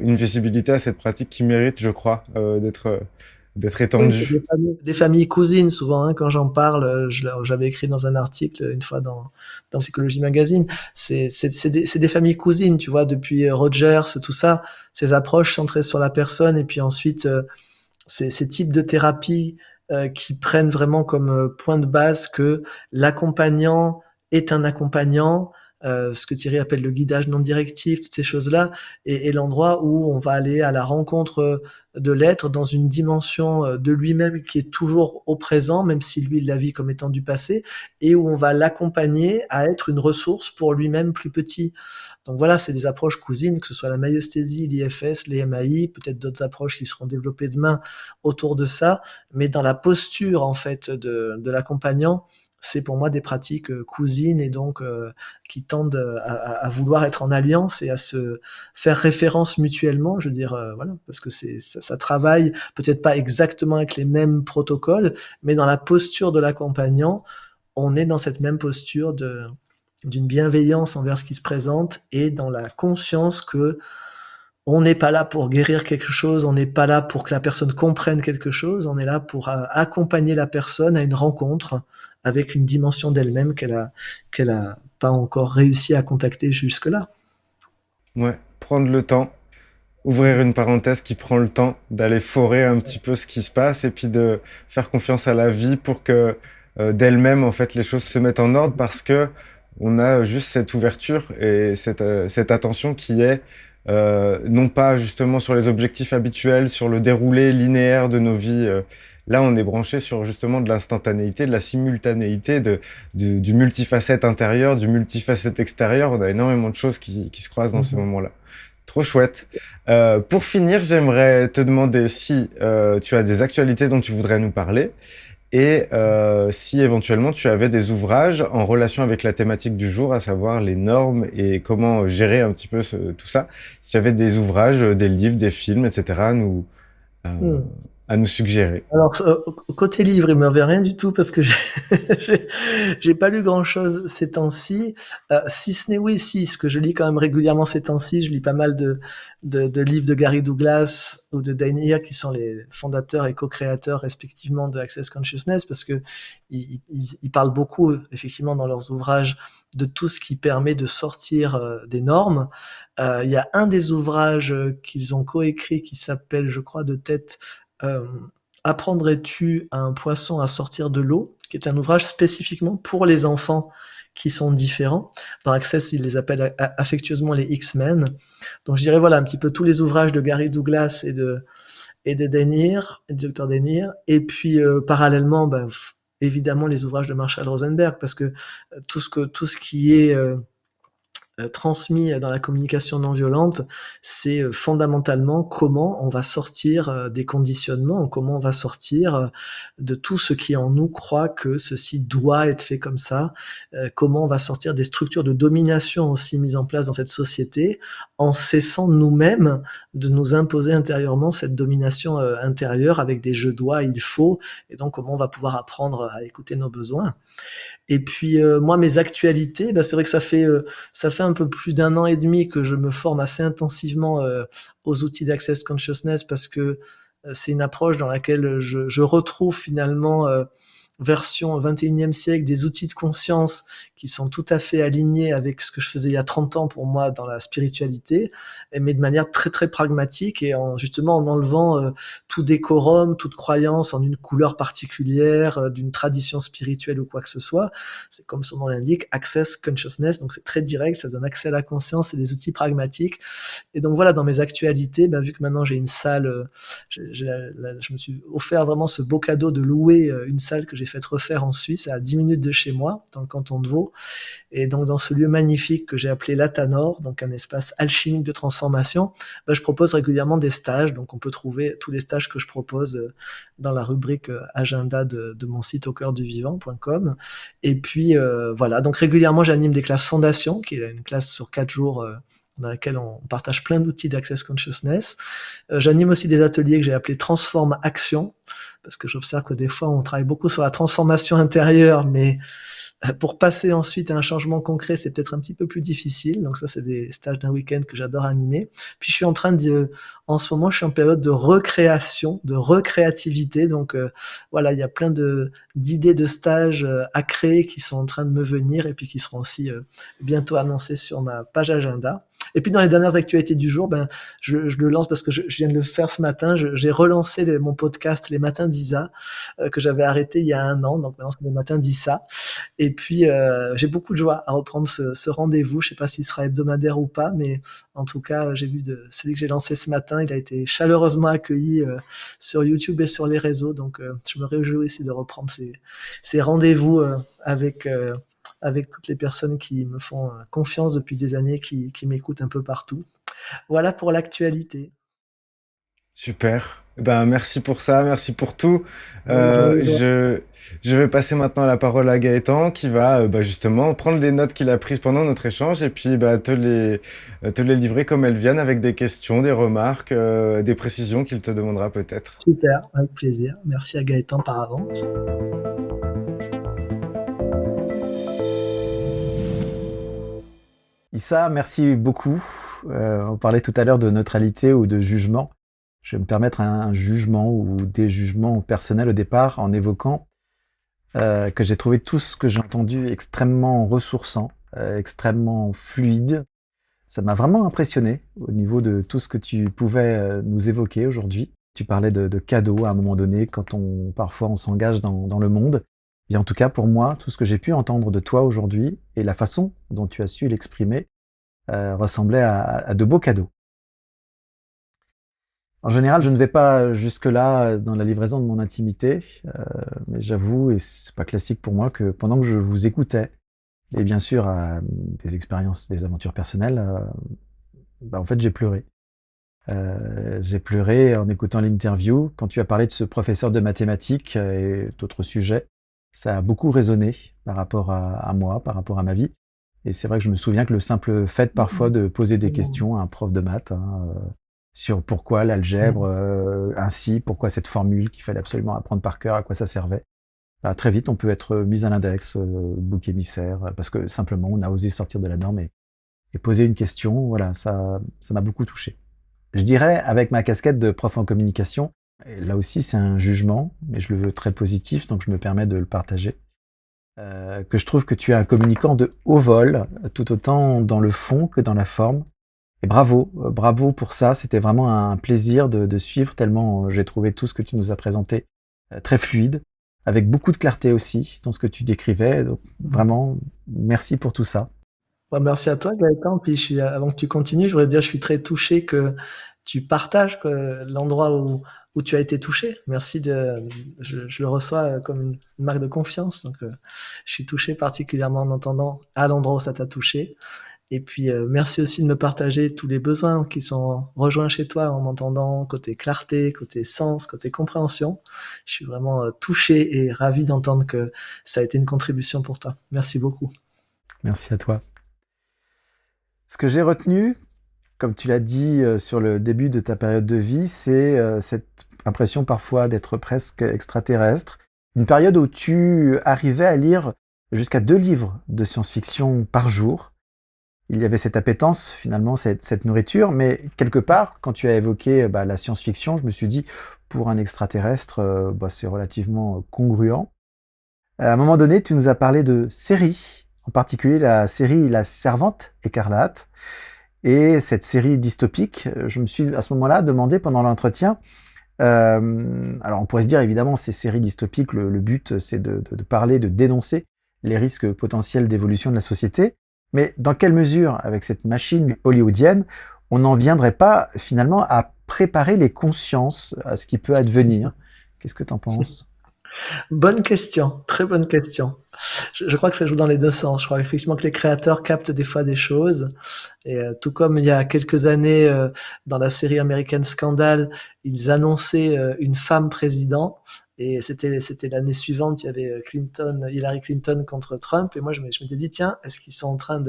une visibilité à cette pratique qui mérite, je crois, d'être Oui, c'est étendue. des familles cousines souvent, hein, quand j'en parle, j'avais écrit dans un article une fois dans Psychologie Magazine, c'est des familles cousines, tu vois, depuis Rogers, tout ça, ces approches centrées sur la personne, et puis ensuite ces types de thérapies qui prennent vraiment comme point de base que l'accompagnant est un accompagnant, ce que Thierry appelle le guidage non directif, toutes ces choses-là, et l'endroit où on va aller à la rencontre de l'être dans une dimension de lui-même qui est toujours au présent, même si lui il la vit comme étant du passé, et où on va l'accompagner à être une ressource pour lui-même plus petit. Donc voilà, c'est des approches cousines, que ce soit la maïesthésie, l'IFS, les MAI, peut-être d'autres approches qui seront développées demain autour de ça, mais dans la posture en fait de l'accompagnant, c'est pour moi des pratiques cousines et donc qui tendent à vouloir être en alliance et à se faire référence mutuellement, je veux dire, voilà, parce que ça travaille peut-être pas exactement avec les mêmes protocoles, mais dans la posture de l'accompagnant, on est dans cette même posture d'une bienveillance envers ce qui se présente et dans la conscience que on n'est pas là pour guérir quelque chose, on n'est pas là pour que la personne comprenne quelque chose, on est là pour accompagner la personne à une rencontre avec une dimension d'elle-même qu'elle a pas encore réussi à contacter jusque-là. Ouais, prendre le temps, ouvrir une parenthèse qui prend le temps d'aller forer un petit peu ce qui se passe et puis de faire confiance à la vie pour que d'elle-même, en fait, les choses se mettent en ordre parce que on a juste cette ouverture et cette attention qui est non pas justement sur les objectifs habituels, sur le déroulé linéaire de nos vies. Là, on est branché sur justement de l'instantanéité, de la simultanéité, du multifacette intérieur, du multifacette extérieur. On a énormément de choses qui se croisent dans ces moments-là. Trop chouette. Pour finir, j'aimerais te demander si tu as des actualités dont tu voudrais nous parler et si éventuellement tu avais des ouvrages en relation avec la thématique du jour, à savoir les normes et comment gérer un petit peu tout ça. Si tu avais des ouvrages, des livres, des films, etc. Euh, Hmm. à nous suggérer. Alors, côté livre, il me revient rien du tout parce que j'ai j'ai pas lu grand-chose ces temps-ci. Si ce n'est, oui, si, ce que je lis quand même régulièrement ces temps-ci, je lis pas mal de livres de Gary Douglas ou de Dain Heer, qui sont les fondateurs et co-créateurs respectivement de Access Consciousness, parce que ils parlent beaucoup, effectivement, dans leurs ouvrages, de tout ce qui permet de sortir des normes. Il y a un des ouvrages qu'ils ont coécrit qui s'appelle, je crois, de tête, euh, Apprendrais-tu à un poisson à sortir de l'eau? Qui est un ouvrage spécifiquement pour les enfants qui sont différents. Dans Access, ils les appellent affectueusement les X-Men. Donc je dirais voilà un petit peu tous les ouvrages de Gary Douglas et de Denir, et du docteur Denir. Et puis parallèlement, évidemment les ouvrages de Marshall Rosenberg, parce que tout ce qui est transmis dans la communication non violente, c'est fondamentalement comment on va sortir des conditionnements, comment on va sortir de tout ce qui en nous croit que ceci doit être fait comme ça, comment on va sortir des structures de domination aussi mises en place dans cette société, en cessant nous-mêmes de nous imposer intérieurement cette domination intérieure avec des je dois, il faut, et donc comment on va pouvoir apprendre à écouter nos besoins. Et puis moi, mes actualités, c'est vrai que ça fait un peu plus d'un an et demi que je me forme assez intensivement aux outils d'Access Consciousness, parce que c'est une approche dans laquelle je retrouve finalement version 21e siècle, des outils de conscience qui sont tout à fait alignés avec ce que je faisais il y a 30 ans pour moi dans la spiritualité, mais de manière très très pragmatique, et justement en enlevant tout décorum, toute croyance en une couleur particulière, d'une tradition spirituelle ou quoi que ce soit. C'est comme son nom l'indique, Access Consciousness, donc c'est très direct, ça donne accès à la conscience, c'est des outils pragmatiques. Et donc voilà, dans mes actualités, vu que maintenant j'ai une salle, je me suis offert vraiment ce beau cadeau de louer une salle que j'ai fait refaire en Suisse, à 10 minutes de chez moi, dans le canton de Vaud. Et donc dans ce lieu magnifique que j'ai appelé l'Atanor, donc un espace alchimique de transformation, je propose régulièrement des stages. Donc on peut trouver tous les stages que je propose dans la rubrique agenda de mon site aucoeurduvivant.com. Et puis voilà, donc régulièrement j'anime des classes fondation, qui est une classe sur 4 jours dans laquelle on partage plein d'outils d'Access Consciousness. J'anime aussi des ateliers que j'ai appelés Transforme Action, parce que j'observe que des fois on travaille beaucoup sur la transformation intérieure, mais pour passer ensuite à un changement concret, c'est peut-être un petit peu plus difficile. Donc ça, c'est des stages d'un week-end que j'adore animer. Puis je suis en ce moment, je suis en période de recréation, de recréativité. Donc voilà, il y a plein d'idées de stages à créer qui sont en train de me venir, et puis qui seront aussi bientôt annoncées sur ma page agenda. Et puis dans les dernières actualités du jour, je le lance parce que je viens de le faire ce matin. J'ai relancé mon podcast Les Matins d'Isa, que j'avais arrêté il y a 1 an. Donc maintenant c'est Les Matins d'Issa. Et puis j'ai beaucoup de joie à reprendre ce rendez-vous. Je ne sais pas s'il sera hebdomadaire ou pas, mais en tout cas j'ai vu celui que j'ai lancé ce matin, il a été chaleureusement accueilli sur YouTube et sur les réseaux. Donc je me réjouis aussi de reprendre ces rendez-vous avec toutes les personnes qui me font confiance depuis des années, qui m'écoutent un peu partout. Voilà pour l'actualité. Super. Merci pour ça, merci pour tout. Bonne journée, Edouard. Je vais passer maintenant la parole à Gaëtan qui va justement prendre les notes qu'il a prises pendant notre échange et puis te les livrer comme elles viennent, avec des questions, des remarques, des précisions qu'il te demandera peut-être. Super, avec plaisir. Merci à Gaëtan par avance. Issa, merci beaucoup. On parlait tout à l'heure de neutralité ou de jugement. Je vais me permettre un jugement ou des jugements personnels au départ, en évoquant que j'ai trouvé tout ce que j'ai entendu extrêmement ressourçant, extrêmement fluide. Ça m'a vraiment impressionné au niveau de tout ce que tu pouvais nous évoquer aujourd'hui. Tu parlais de cadeaux à un moment donné, quand parfois on s'engage dans le monde. Et en tout cas, pour moi, tout ce que j'ai pu entendre de toi aujourd'hui et la façon dont tu as su l'exprimer ressemblait à de beaux cadeaux. En général, je ne vais pas jusque-là dans la livraison de mon intimité, mais j'avoue, et c'est pas classique pour moi, que pendant que je vous écoutais, et bien sûr des expériences, des aventures personnelles, en fait j'ai pleuré. J'ai pleuré en écoutant l'interview. Quand tu as parlé de ce professeur de mathématiques et d'autres sujets, ça a beaucoup résonné par rapport à moi, par rapport à ma vie. Et c'est vrai que je me souviens que le simple fait parfois de poser des questions à un prof de maths, sur pourquoi l'algèbre ainsi, pourquoi cette formule qu'il fallait absolument apprendre par cœur, à quoi ça servait. Très vite, on peut être mis à l'index, bouc émissaire, parce que simplement on a osé sortir de la norme et poser une question. Voilà, ça m'a beaucoup touché. Je dirais, avec ma casquette de prof en communication, et là aussi c'est un jugement, mais je le veux très positif, donc je me permets de le partager, que je trouve que tu es un communicant de haut vol, tout autant dans le fond que dans la forme. Et bravo, bravo pour ça, c'était vraiment un plaisir de suivre, tellement j'ai trouvé tout ce que tu nous as présenté très fluide, avec beaucoup de clarté aussi dans ce que tu décrivais. Donc, vraiment, merci pour tout ça. Bah, merci à toi Gaëtan, puis avant que tu continues, je voudrais te dire, je suis très touché que tu partages l'endroit où tu as été touché. Merci je le reçois comme une marque de confiance, donc je suis touché particulièrement en entendant à l'endroit où ça t'a touché. Et puis merci aussi de me partager tous les besoins qui sont rejoints chez toi en m'entendant côté clarté, côté sens, côté compréhension. Je suis vraiment touché et ravi d'entendre que ça a été une contribution pour toi. Merci beaucoup. Merci à toi. Ce que j'ai retenu, comme tu l'as dit sur le début de ta période de vie, c'est cette impression parfois d'être presque extraterrestre. Une période où tu arrivais à lire jusqu'à 2 livres de science-fiction par jour. Il y avait cette appétence, finalement, cette nourriture, mais quelque part, quand tu as évoqué la science-fiction, je me suis dit, pour un extraterrestre, c'est relativement congruent. À un moment donné, tu nous as parlé de séries, en particulier la série La Servante écarlate. Et cette série dystopique, je me suis à ce moment-là demandé pendant l'entretien, alors on pourrait se dire évidemment ces séries dystopiques, le but c'est de parler, de dénoncer les risques potentiels d'évolution de la société, mais dans quelle mesure, avec cette machine hollywoodienne, on n'en viendrait pas finalement à préparer les consciences à ce qui peut advenir? Qu'est-ce que tu en penses? Bonne question, très bonne question. Je crois que ça joue dans les deux sens. Je crois effectivement que les créateurs captent des fois des choses. Et tout comme il y a quelques années, dans la série américaine Scandale, ils annonçaient une femme président. Et c'était l'année suivante, il y avait Hillary Clinton contre Trump. Et moi, je m'étais dit, tiens, est-ce qu'ils sont en train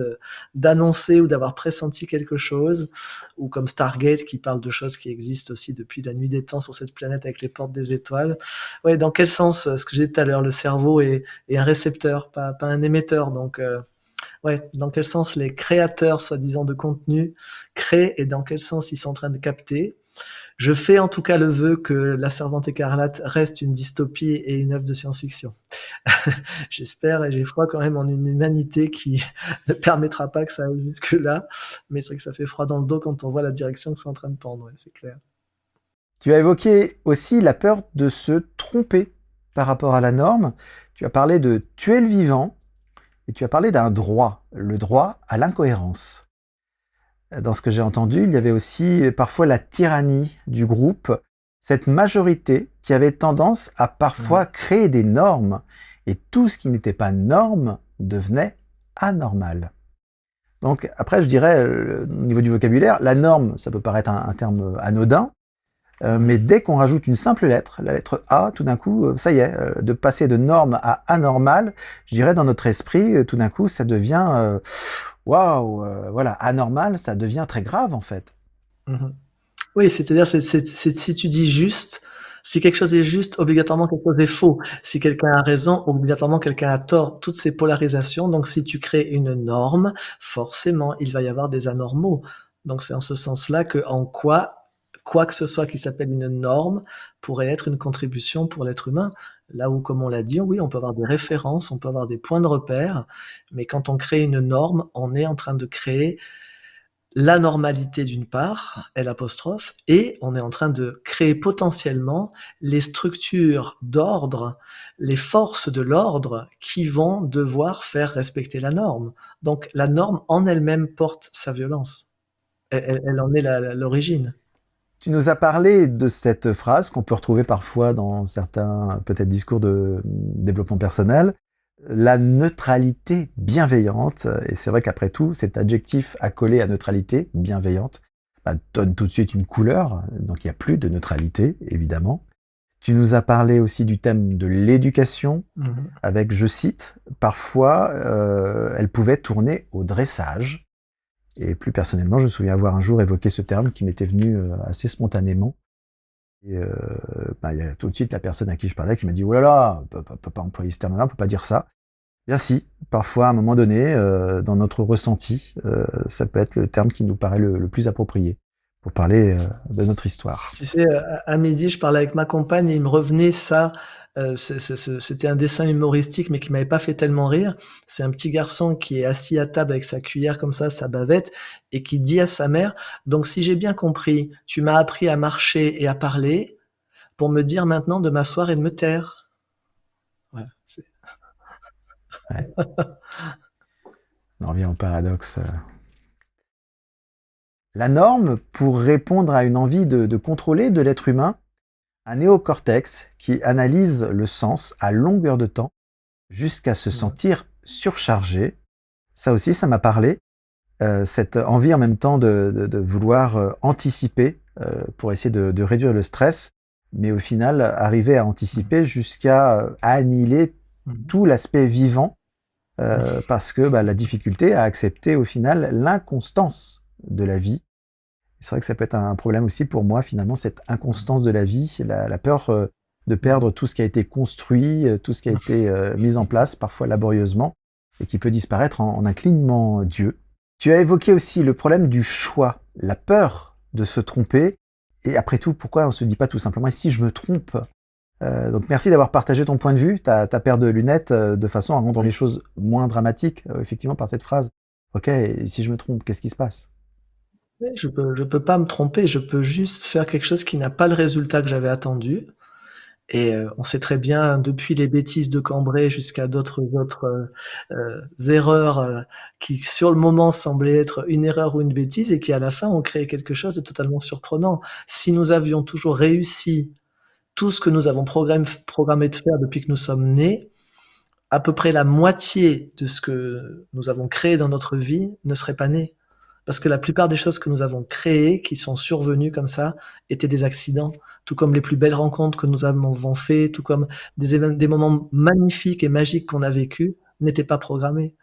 d'annoncer ou d'avoir pressenti quelque chose? Ou comme Stargate qui parle de choses qui existent aussi depuis la nuit des temps sur cette planète avec les portes des étoiles. Ouais, dans quel sens, ce que j'ai dit tout à l'heure, le cerveau est un récepteur, pas un émetteur. Donc, ouais, dans quel sens les créateurs, soi-disant, de contenu créent et dans quel sens ils sont en train de capter. Je fais en tout cas le vœu que La Servante écarlate reste une dystopie et une œuvre de science-fiction. J'espère et j'ai foi quand même en une humanité qui ne permettra pas que ça aille jusque-là. Mais c'est vrai que ça fait froid dans le dos quand on voit la direction que c'est en train de prendre, ouais, c'est clair. Tu as évoqué aussi la peur de se tromper par rapport à la norme. Tu as parlé de tuer le vivant et tu as parlé d'un droit, le droit à l'incohérence. Dans ce que j'ai entendu, il y avait aussi parfois la tyrannie du groupe, cette majorité qui avait tendance à parfois créer des normes et tout ce qui n'était pas norme devenait anormal. Donc après, je dirais, au niveau du vocabulaire, la norme, ça peut paraître un terme anodin, mais dès qu'on rajoute une simple lettre, la lettre A, tout d'un coup, ça y est, de passer de norme à anormal, je dirais dans notre esprit, tout d'un coup, ça devient waouh, voilà, anormal, ça devient très grave en fait. Mhm. Oui, c'est-à-dire, si tu dis juste, si quelque chose est juste, obligatoirement quelque chose est faux. Si quelqu'un a raison, obligatoirement quelqu'un a tort. Toutes ces polarisations. Donc, si tu crées une norme, forcément, il va y avoir des anormaux. Donc, c'est en ce sens-là que quoi que ce soit qui s'appelle une norme pourrait être une contribution pour l'être humain. Là où, comme on l'a dit, oui, on peut avoir des références, on peut avoir des points de repère, mais quand on crée une norme, on est en train de créer la normalité d'une part, L', et on est en train de créer potentiellement les structures d'ordre, les forces de l'ordre qui vont devoir faire respecter la norme. Donc la norme en elle-même porte sa violence. Elle en est l'origine. Tu nous as parlé de cette phrase qu'on peut retrouver parfois dans certains peut-être discours de développement personnel, la neutralité bienveillante. Et c'est vrai qu'après tout, cet adjectif accolé à neutralité bienveillante donne tout de suite une couleur, donc il n'y a plus de neutralité, évidemment. Tu nous as parlé aussi du thème de l'éducation, avec, je cite, parfois elle pouvait tourner au dressage. Et plus personnellement, je me souviens avoir un jour évoqué ce terme qui m'était venu assez spontanément. Et il y a tout de suite la personne à qui je parlais qui m'a dit « Oh là là, on peut pas employer ce terme-là, on peut pas dire ça ». Bien si, parfois à un moment donné, dans notre ressenti, ça peut être le terme qui nous paraît le plus approprié pour parler de notre histoire. Tu sais, à midi, je parlais avec ma compagne et il me revenait ça. C'était un dessin humoristique, mais qui m'avait pas fait tellement rire. C'est un petit garçon qui est assis à table avec sa cuillère comme ça, sa bavette, et qui dit à sa mère: «Donc si j'ai bien compris, tu m'as appris à marcher et à parler. pour me dire maintenant de m'asseoir et de me taire. Voilà, Ouais. On revient au paradoxe. La norme, pour répondre à une envie de contrôler de l'être humain, un néocortex qui analyse le sens à longueur de temps jusqu'à se sentir surchargé. Ça aussi, ça m'a parlé. Cette envie en même temps de vouloir anticiper pour essayer de réduire le stress, mais au final arriver à anticiper jusqu'à annihiler tout l'aspect vivant parce que la difficulté à accepter au final l'inconstance de la vie. C'est vrai que ça peut être un problème aussi pour moi finalement, cette inconstance de la vie, la peur de perdre tout ce qui a été construit, tout ce qui a été mis en place, parfois laborieusement, et qui peut disparaître en un clignement d'yeux. Tu as évoqué aussi le problème du choix, la peur de se tromper. Et après tout, pourquoi on ne se dit pas tout simplement « et si je me trompe ?» Donc merci d'avoir partagé ton point de vue, ta paire de lunettes, de façon à rendre les choses moins dramatiques, effectivement, par cette phrase. Ok, et si je me trompe, qu'est-ce qui se passe? Oui, je peux pas me tromper, je peux juste faire quelque chose qui n'a pas le résultat que j'avais attendu. Et on sait très bien, depuis les bêtises de Cambrai jusqu'à d'autres erreurs qui, sur le moment, semblaient être une erreur ou une bêtise et qui, à la fin, ont créé quelque chose de totalement surprenant. Si nous avions toujours réussi tout ce que nous avons programmé de faire depuis que nous sommes nés, à peu près la moitié de ce que nous avons créé dans notre vie ne serait pas né. Parce que la plupart des choses que nous avons créées, qui sont survenues comme ça, étaient des accidents. Tout comme les plus belles rencontres que nous avons fait, tout comme des moments magnifiques et magiques qu'on a vécus, n'étaient pas programmés.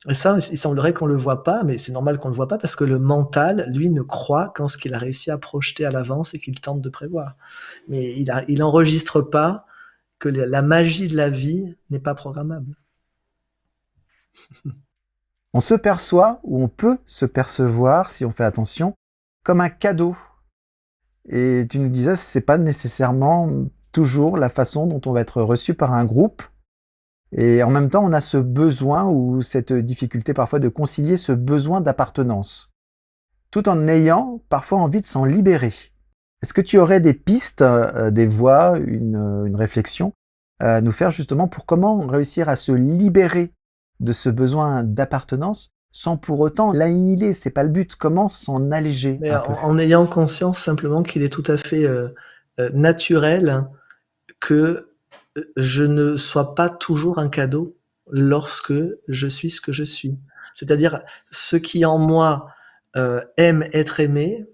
Et ça, il semblerait qu'on le voit pas, mais c'est normal qu'on le voit pas parce que le mental, lui, ne croit qu'en ce qu'il a réussi à projeter à l'avance et qu'il tente de prévoir. Mais il enregistre pas que la magie de la vie n'est pas programmable. On se perçoit, ou on peut se percevoir, si on fait attention, comme un cadeau. Et tu nous disais, c'est pas nécessairement toujours la façon dont on va être reçu par un groupe. Et en même temps, on a ce besoin ou cette difficulté parfois de concilier ce besoin d'appartenance, tout en ayant parfois envie de s'en libérer. Est-ce que tu aurais des pistes, des voies, une réflexion à nous faire justement pour comment réussir à se libérer de ce besoin d'appartenance sans pour autant l'annihiler? C'est pas le but. Comment s'en alléger Mais un peu? en ayant conscience simplement qu'il est tout à fait naturel que je ne sois pas toujours un cadeau lorsque je suis ce que je suis. C'est-à-dire, ce qui en moi aime être aimé,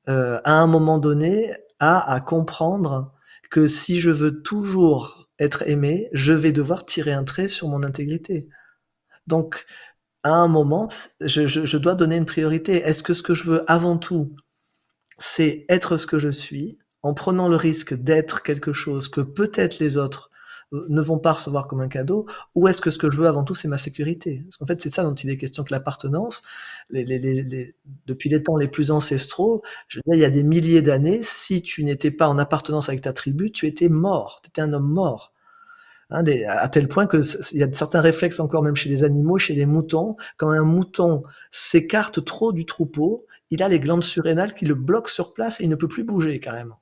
à un moment donné, a à comprendre que si je veux toujours être aimé, je vais devoir tirer un trait sur mon intégrité. Donc, à un moment, je dois donner une priorité. Est-ce que ce que je veux avant tout, c'est être ce que je suis, en prenant le risque d'être quelque chose que peut-être les autres ne vont pas recevoir comme un cadeau, ou est-ce que ce que je veux avant tout, c'est ma sécurité? Parce qu'en fait, c'est ça dont il est question, que l'appartenance, depuis les temps les plus ancestraux, je veux dire, il y a des milliers d'années, si tu n'étais pas en appartenance avec ta tribu, tu étais mort, tu étais un homme mort. Hein, à tel point que il y a certains réflexes encore même chez les animaux, chez les moutons. Quand un mouton s'écarte trop du troupeau, il a les glandes surrénales qui le bloquent sur place et il ne peut plus bouger carrément.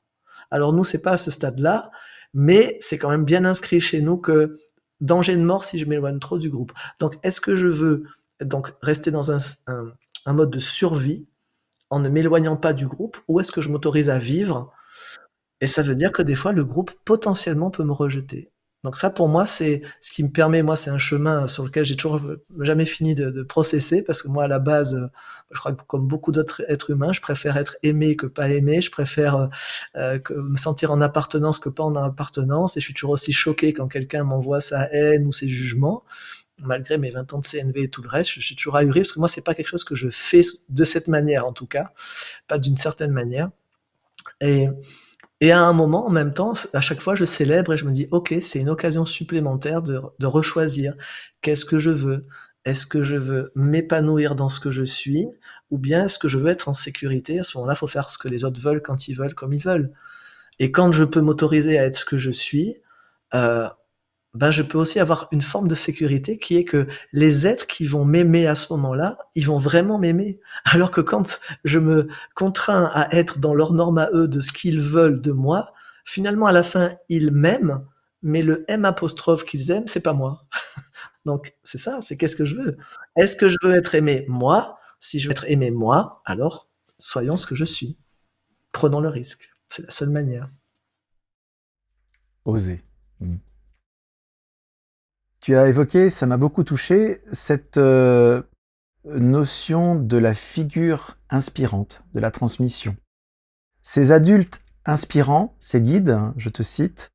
Alors nous, c'est pas à ce stade-là, mais c'est quand même bien inscrit chez nous que danger de mort si je m'éloigne trop du groupe. Donc, est-ce que je veux donc rester dans un mode de survie en ne m'éloignant pas du groupe, ou est-ce que je m'autorise à vivre? Et ça veut dire que des fois, le groupe potentiellement peut me rejeter. Donc ça, pour moi, c'est ce qui me permet, moi, c'est un chemin sur lequel j'ai toujours jamais fini de processer, parce que moi, à la base, je crois que comme beaucoup d'autres êtres humains, je préfère être aimé que pas aimé, je préfère me sentir en appartenance que pas en appartenance, et je suis toujours aussi choqué quand quelqu'un m'envoie sa haine ou ses jugements, malgré mes 20 ans de CNV et tout le reste, je suis toujours ahuri, parce que moi, c'est pas quelque chose que je fais de cette manière, en tout cas, pas d'une certaine manière. Et à un moment, en même temps, à chaque fois, je célèbre et je me dis, OK, c'est une occasion supplémentaire de rechoisir. Qu'est-ce que je veux? Est-ce que je veux m'épanouir dans ce que je suis? Ou bien est-ce que je veux être en sécurité? À ce moment-là, il faut faire ce que les autres veulent, quand ils veulent, comme ils veulent. Et quand je peux m'autoriser à être ce que je suis, euh, je peux aussi avoir une forme de sécurité qui est que les êtres qui vont m'aimer à ce moment-là, ils vont vraiment m'aimer. Alors que quand je me contrains à être dans leur norme à eux de ce qu'ils veulent de moi, Finalement, à la fin, ils m'aiment, mais le M apostrophe qu'ils aiment, c'est pas moi. Donc, c'est ça, c'est qu'est-ce que je veux? Est-ce que je veux être aimé moi? Si je veux être aimé moi, alors soyons ce que je suis. Prenons le risque. C'est la seule manière. Oser. Mm. Tu as évoqué, ça m'a beaucoup touché, cette notion de la figure inspirante, de la transmission. Ces adultes inspirants, ces guides, je te cite,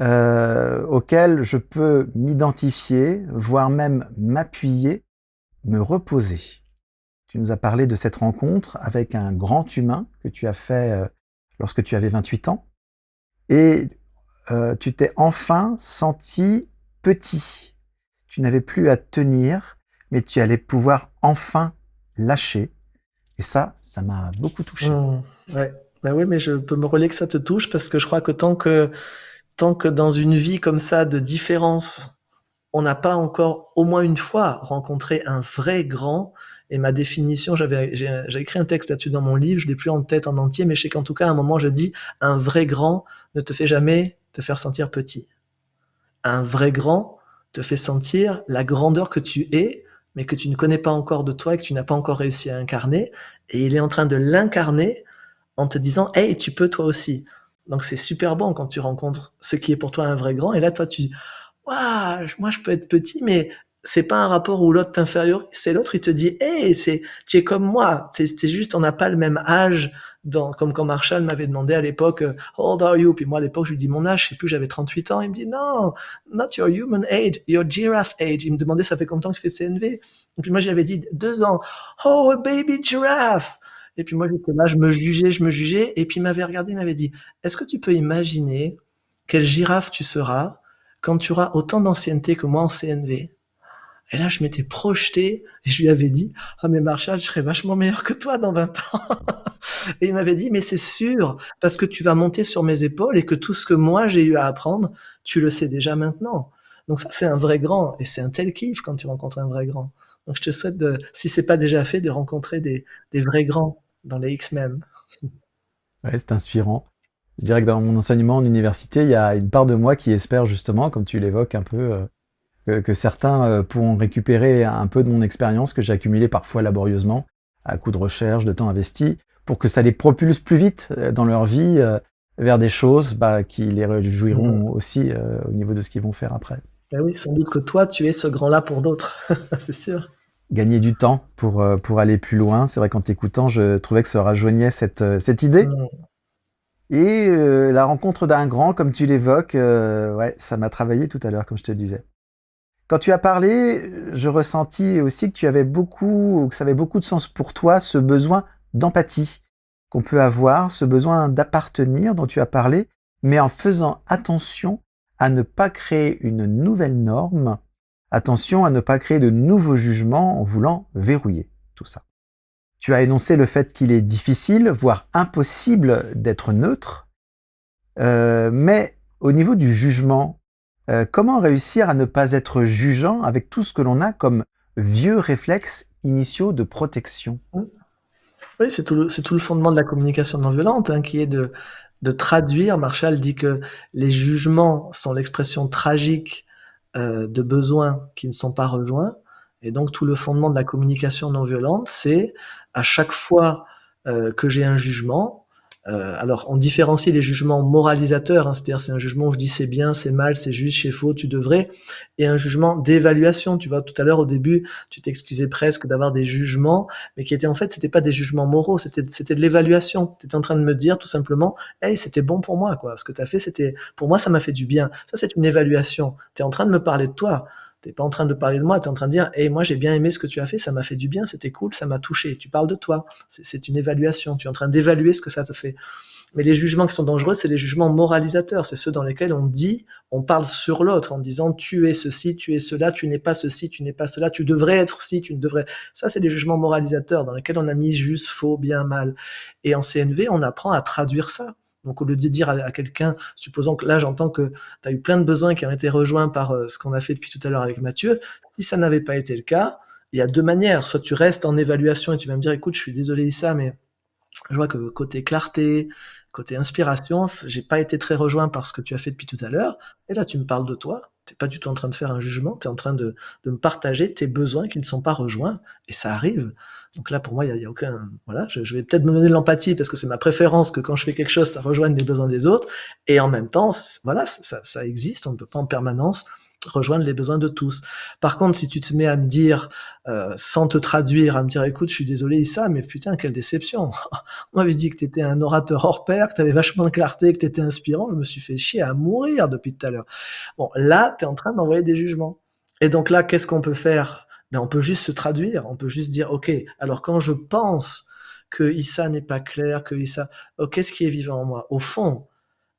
auxquels je peux m'identifier, voire même m'appuyer, me reposer. Tu nous as parlé de cette rencontre avec un grand humain que tu as fait lorsque tu avais 28 ans, et tu t'es enfin senti petit. Tu n'avais plus à tenir, mais tu allais pouvoir enfin lâcher. Et ça m'a beaucoup touché. Ouais. Bah oui, mais je peux me relayer que ça te touche parce que je crois que tant que dans une vie comme ça de différence, on n'a pas encore au moins une fois rencontré un vrai grand. Et ma définition, j'ai écrit un texte là-dessus dans mon livre, je l'ai plus en tête en entier, mais je sais qu'en tout cas, à un moment, je dis, un vrai grand ne te fait jamais te faire sentir petit. Un vrai grand te fait sentir la grandeur que tu es, mais que tu ne connais pas encore de toi et que tu n'as pas encore réussi à incarner. Et il est en train de l'incarner en te disant, hey, tu peux toi aussi. Donc c'est super bon quand tu rencontres ce qui est pour toi un vrai grand. Et là, toi, tu dis, waouh, moi je peux être petit, mais c'est pas un rapport où l'autre t'infériorise, c'est l'autre, il te dit, hey, tu es comme moi. C'est juste, on n'a pas le même âge, comme quand Marshall m'avait demandé à l'époque, how old are you? Puis moi à l'époque, je lui dis mon âge, je sais plus, j'avais 38 ans. Il me dit, non, not your human age, your giraffe age. Il me demandait, ça fait combien de temps que tu fais CNV? Et puis moi, j'avais dit 2 ans. Oh, a baby giraffe! Et puis moi, j'étais là, je me jugeais. Et puis il m'avait regardé, il m'avait dit, est-ce que tu peux imaginer quelle girafe tu seras quand tu auras autant d'ancienneté que moi en CNV? Et là, je m'étais projeté et je lui avais dit, ah mais Marshall, je serai vachement meilleur que toi dans 20 ans. Et il m'avait dit, mais c'est sûr, parce que tu vas monter sur mes épaules et que tout ce que moi j'ai eu à apprendre, tu le sais déjà maintenant. Donc ça, c'est un vrai grand et c'est un tel kiff quand tu rencontres un vrai grand. Donc je te souhaite, si c'est pas déjà fait, de rencontrer des vrais grands dans les X-Men. Ouais, c'est inspirant. Je dirais que dans mon enseignement en université, il y a une part de moi qui espère justement, comme tu l'évoques un peu, que certains pourront récupérer un peu de mon expérience que j'ai accumulée parfois laborieusement, à coup de recherche, de temps investi, pour que ça les propulse plus vite dans leur vie vers des choses qui les réjouiront aussi au niveau de ce qu'ils vont faire après. Ben oui, sans doute que toi, tu es ce grand-là pour d'autres, c'est sûr. Gagner du temps pour aller plus loin. C'est vrai qu'en t'écoutant, je trouvais que ça rejoignait cette idée. Et la rencontre d'un grand, comme tu l'évoques, ouais, ça m'a travaillé tout à l'heure, comme je te le disais. Quand tu as parlé, je ressentis aussi que tu avais beaucoup, que ça avait beaucoup de sens pour toi, ce besoin d'empathie qu'on peut avoir, ce besoin d'appartenir dont tu as parlé, mais en faisant attention à ne pas créer une nouvelle norme, attention à ne pas créer de nouveaux jugements en voulant verrouiller tout ça. Tu as énoncé le fait qu'il est difficile, voire impossible d'être neutre, mais au niveau du jugement, comment réussir à ne pas être jugeant avec tout ce que l'on a comme vieux réflexes initiaux de protection? Oui, c'est tout le fondement de la communication non violente, hein, qui est de traduire. Marshall dit que les jugements sont l'expression tragique de besoins qui ne sont pas rejoints. Et donc tout le fondement de la communication non violente, c'est à chaque fois que j'ai un jugement, alors on différencie les jugements moralisateurs, hein, c'est-à-dire c'est un jugement où je dis c'est bien, c'est mal, c'est juste, c'est faux, tu devrais, et un jugement d'évaluation. Tu vois, tout à l'heure au début, tu t'excusais presque d'avoir des jugements, mais qui étaient en fait, c'était pas des jugements moraux, c'était de l'évaluation. Tu étais en train de me dire tout simplement, hey, c'était bon pour moi, quoi. Ce que tu as fait, pour moi, ça m'a fait du bien. Ça, c'est une évaluation. Tu es en train de me parler de toi. T'es pas en train de parler de moi, tu es en train de dire, hey, moi j'ai bien aimé ce que tu as fait, ça m'a fait du bien, c'était cool, ça m'a touché. Tu parles de toi. C'est une évaluation. Tu es en train d'évaluer ce que ça te fait. Mais les jugements qui sont dangereux, c'est les jugements moralisateurs. C'est ceux dans lesquels on parle sur l'autre en disant tu es ceci, tu es cela, tu n'es pas ceci, tu n'es pas cela, tu devrais être ci, tu ne devrais. Ça, c'est des jugements moralisateurs dans lesquels on a mis juste, faux, bien, mal. Et en CNV, on apprend à traduire ça. Donc, au lieu de dire à quelqu'un, supposons que là, j'entends que tu as eu plein de besoins qui ont été rejoints par ce qu'on a fait depuis tout à l'heure avec Mathieu. Si ça n'avait pas été le cas, il y a deux manières. Soit tu restes en évaluation et tu vas me dire, écoute, je suis désolé Issa, mais je vois que côté clarté, Côté inspiration, j'ai pas été très rejoint par ce que tu as fait depuis tout à l'heure. Et là, tu me parles de toi. T'es pas du tout en train de faire un jugement. Tu es en train de me partager tes besoins qui ne sont pas rejoints. Et ça arrive. Donc là, pour moi, il y a aucun. Voilà, je vais peut-être me donner de l'empathie parce que c'est ma préférence que quand je fais quelque chose, ça rejoigne les besoins des autres. Et en même temps, voilà, ça existe. On ne peut pas en permanence rejoindre les besoins de tous. Par contre, si tu te mets à me dire, sans te traduire, à me dire, écoute, je suis désolé, Issa, mais putain, quelle déception. On m'avait dit que tu étais un orateur hors pair, que tu avais vachement de clarté, que tu étais inspirant. Je me suis fait chier à mourir depuis tout à l'heure. Bon, là, tu es en train d'envoyer des jugements. Et donc là, qu'est-ce qu'on peut faire? Ben, on peut juste se traduire. On peut juste dire, OK, alors quand je pense que Issa n'est pas clair, que Issa, oh, qu'est-ce qui est vivant en moi? Au fond,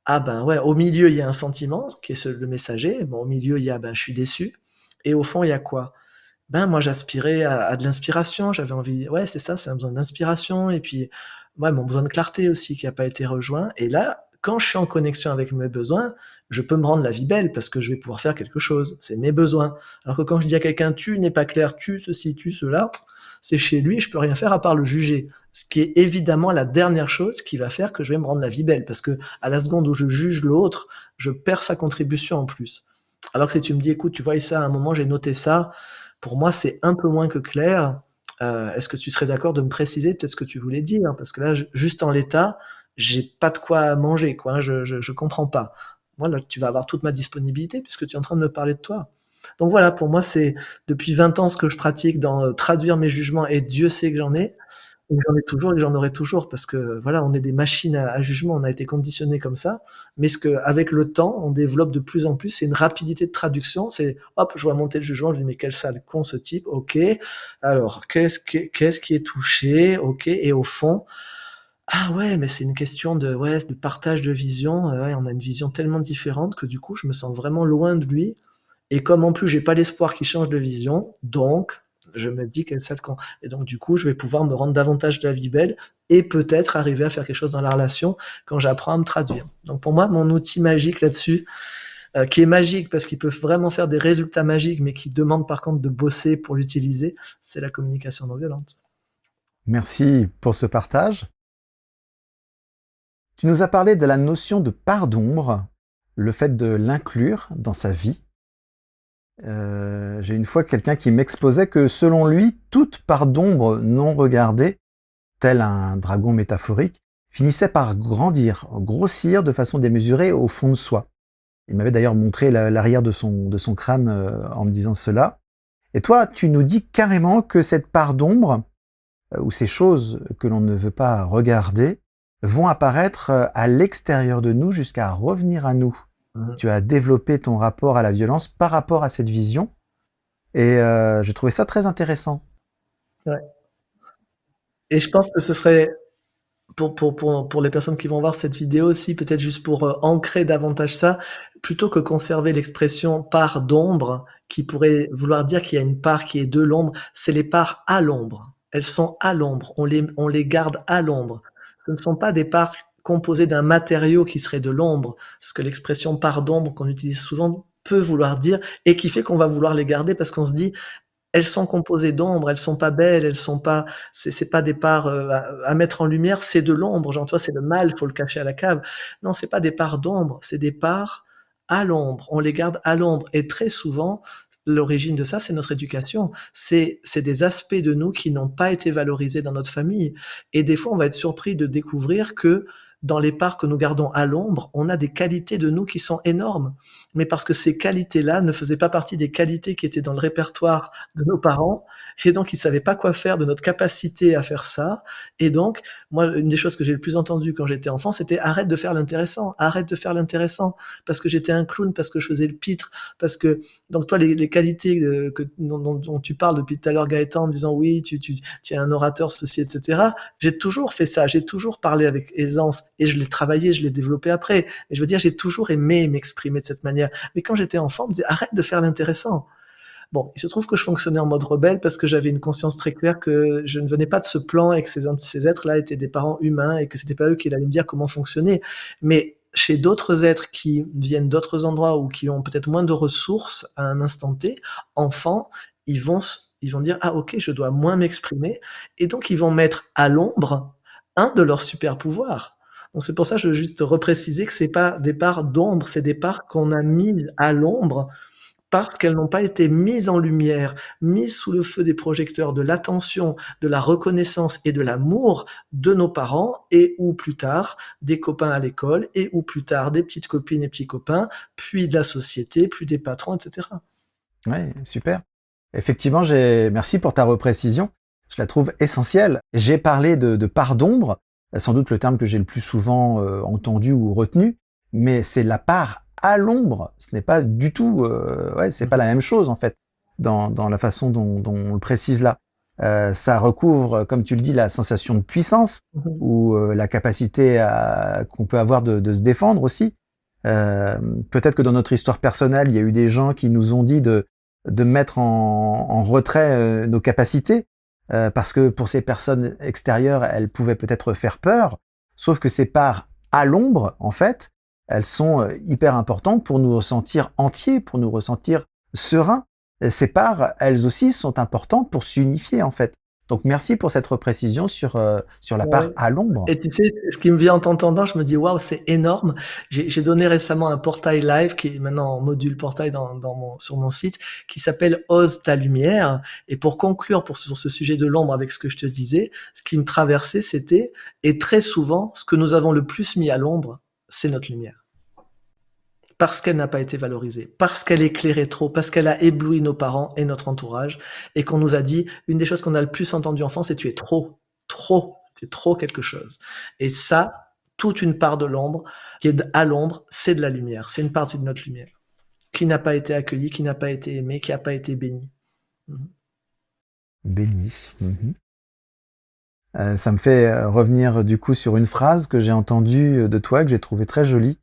ah ben ouais, au milieu, il y a un sentiment qui est le messager. Bon, au milieu, il y a ben, je suis déçu. Et au fond, il y a quoi? Ben moi, j'aspirais à de l'inspiration. J'avais envie, ouais, c'est ça, c'est un besoin d'inspiration. Et puis, ouais, mon besoin de clarté aussi qui n'a pas été rejoint. Et là, quand je suis en connexion avec mes besoins, je peux me rendre la vie belle parce que je vais pouvoir faire quelque chose. C'est mes besoins. Alors que quand je dis à quelqu'un, tu n'es pas clair, tu ceci, tu cela, c'est chez lui, je peux rien faire à part le juger. Ce qui est évidemment la dernière chose qui va faire que je vais me rendre la vie belle, parce que à la seconde où je juge l'autre, je perds sa contribution en plus. Alors que si tu me dis, écoute, tu vois ça, à un moment j'ai noté ça, pour moi c'est un peu moins que clair. Est-ce que tu serais d'accord de me préciser peut-être ce que tu voulais dire? Parce que là, juste en l'état, j'ai pas de quoi manger, quoi. Hein, je comprends pas. Moi, là, tu vas avoir toute ma disponibilité puisque tu es en train de me parler de toi. Donc voilà, pour moi, c'est depuis 20 ans ce que je pratique dans traduire mes jugements, et Dieu sait que j'en ai. Et j'en ai toujours et j'en aurai toujours parce que voilà, on est des machines à jugement, on a été conditionnés comme ça. Mais ce qu'avec le temps, on développe de plus en plus, c'est une rapidité de traduction. C'est hop, je vois monter le jugement, je me dis mais quel sale con ce type, ok. Alors, qu'est-ce qui est touché, ok. Et au fond, ah ouais, mais c'est une question ouais, de partage de vision. Ouais, on a une vision tellement différente que du coup, je me sens vraiment loin de lui. Et comme en plus, j'ai pas l'espoir qu'il change de vision, donc je me dis quel sale con. Et donc du coup, je vais pouvoir me rendre davantage la vie belle et peut-être arriver à faire quelque chose dans la relation quand j'apprends à me traduire. Donc pour moi, mon outil magique là-dessus, qui est magique parce qu'il peut vraiment faire des résultats magiques, mais qui demande par contre de bosser pour l'utiliser, c'est la communication non violente. Merci pour ce partage. Tu nous as parlé de la notion de part d'ombre, le fait de l'inclure dans sa vie. J'ai une fois quelqu'un qui m'exposait que selon lui, toute part d'ombre non regardée, tel un dragon métaphorique, finissait par grandir, grossir de façon démesurée au fond de soi. Il m'avait d'ailleurs montré l'arrière de son crâne en me disant cela. Et toi, tu nous dis carrément que cette part d'ombre, ou ces choses que l'on ne veut pas regarder, vont apparaître à l'extérieur de nous jusqu'à revenir à nous. Tu as développé ton rapport à la violence par rapport à cette vision, et je trouvais ça très intéressant. Ouais. Et je pense que ce serait pour les personnes qui vont voir cette vidéo aussi, peut-être juste pour ancrer davantage ça, plutôt que conserver l'expression part d'ombre, qui pourrait vouloir dire qu'il y a une part qui est de l'ombre, c'est les parts à l'ombre. Elles sont à l'ombre, on les garde à l'ombre. Ce ne sont pas des parts composées d'un matériau qui serait de l'ombre, ce que l'expression part d'ombre qu'on utilise souvent peut vouloir dire, et qui fait qu'on va vouloir les garder parce qu'on se dit elles sont composées d'ombre, elles sont pas belles, elles sont pas, c'est pas des parts à mettre en lumière, c'est de l'ombre. Genre, toi, c'est le mal, faut le cacher à la cave. Non, c'est pas des parts d'ombre, c'est des parts à l'ombre. On les garde à l'ombre. Et très souvent, l'origine de ça, c'est notre éducation. C'est des aspects de nous qui n'ont pas été valorisés dans notre famille. Et des fois, on va être surpris de découvrir que dans les parts que nous gardons à l'ombre, on a des qualités de nous qui sont énormes. Mais parce que ces qualités-là ne faisaient pas partie des qualités qui étaient dans le répertoire de nos parents, et donc ils ne savaient pas quoi faire de notre capacité à faire ça. Et donc, moi, une des choses que j'ai le plus entendues quand j'étais enfant, c'était arrête de faire l'intéressant, arrête de faire l'intéressant, parce que j'étais un clown, parce que je faisais le pitre, parce que, donc toi, les qualités dont tu parles depuis tout à l'heure, Gaëtan, en me disant oui, tu es un orateur, ceci, etc., j'ai toujours fait ça, j'ai toujours parlé avec aisance, et je l'ai travaillé, je l'ai développé après. Et je veux dire, j'ai toujours aimé m'exprimer de cette manière. Mais quand j'étais enfant, on me disait arrête de faire l'intéressant. Bon, il se trouve que je fonctionnais en mode rebelle parce que j'avais une conscience très claire que je ne venais pas de ce plan et que ces êtres-là étaient des parents humains et que c'était pas eux qui allaient me dire comment fonctionner. Mais chez d'autres êtres qui viennent d'autres endroits ou qui ont peut-être moins de ressources à un instant T, enfants, ils vont dire ah ok, je dois moins m'exprimer, et donc ils vont mettre à l'ombre un de leurs super pouvoirs. Donc c'est pour ça que je veux juste repréciser que c'est pas des parts d'ombre, c'est des parts qu'on a mises à l'ombre parce qu'elles n'ont pas été mises en lumière, mises sous le feu des projecteurs de l'attention, de la reconnaissance et de l'amour de nos parents et ou plus tard des copains à l'école et ou plus tard des petites copines et petits copains, puis de la société, puis des patrons, etc. Ouais, super. Effectivement, merci pour ta reprécision. Je la trouve essentielle. J'ai parlé de part d'ombre, sans doute le terme que j'ai le plus souvent entendu ou retenu, mais c'est la part à l'ombre. Ce n'est pas du tout, c'est pas la même chose en fait, dans la façon dont on le précise là. Ça recouvre, comme tu le dis, la sensation de puissance Mhm. ou la capacité qu'on peut avoir de se défendre aussi. Peut-être que dans notre histoire personnelle, il y a eu des gens qui nous ont dit de mettre en retrait nos capacités, parce que pour ces personnes extérieures, elles pouvaient peut-être faire peur, sauf que ces parts à l'ombre, en fait, elles sont hyper importantes pour nous ressentir entiers, pour nous ressentir sereins. Et ces parts, elles aussi, sont importantes pour s'unifier, en fait. Donc merci pour cette reprécision sur la part Ouais. à l'ombre. Et tu sais, ce qui me vient en t'entendant, je me dis: «Waouh, c'est énorme». J'ai donné récemment un portail live qui est maintenant en module portail sur mon site, qui s'appelle «Ose ta lumière», et pour conclure sur ce sujet de l'ombre avec ce que je te disais, ce qui me traversait, c'était et très souvent, ce que nous avons le plus mis à l'ombre, c'est notre lumière. Parce qu'elle n'a pas été valorisée, parce qu'elle éclairait trop, parce qu'elle a ébloui nos parents et notre entourage, et qu'on nous a dit, une des choses qu'on a le plus entendu enfant, c'est tu es trop, tu es trop quelque chose. Et ça, toute une part de l'ombre, qui est à l'ombre, c'est de la lumière, c'est une partie de notre lumière, qui n'a pas été accueillie, qui n'a pas été aimée, qui n'a pas été bénie. Mhm. Béni. Mhm. Ça me fait revenir du coup sur une phrase que j'ai entendue de toi, que j'ai trouvée très jolie.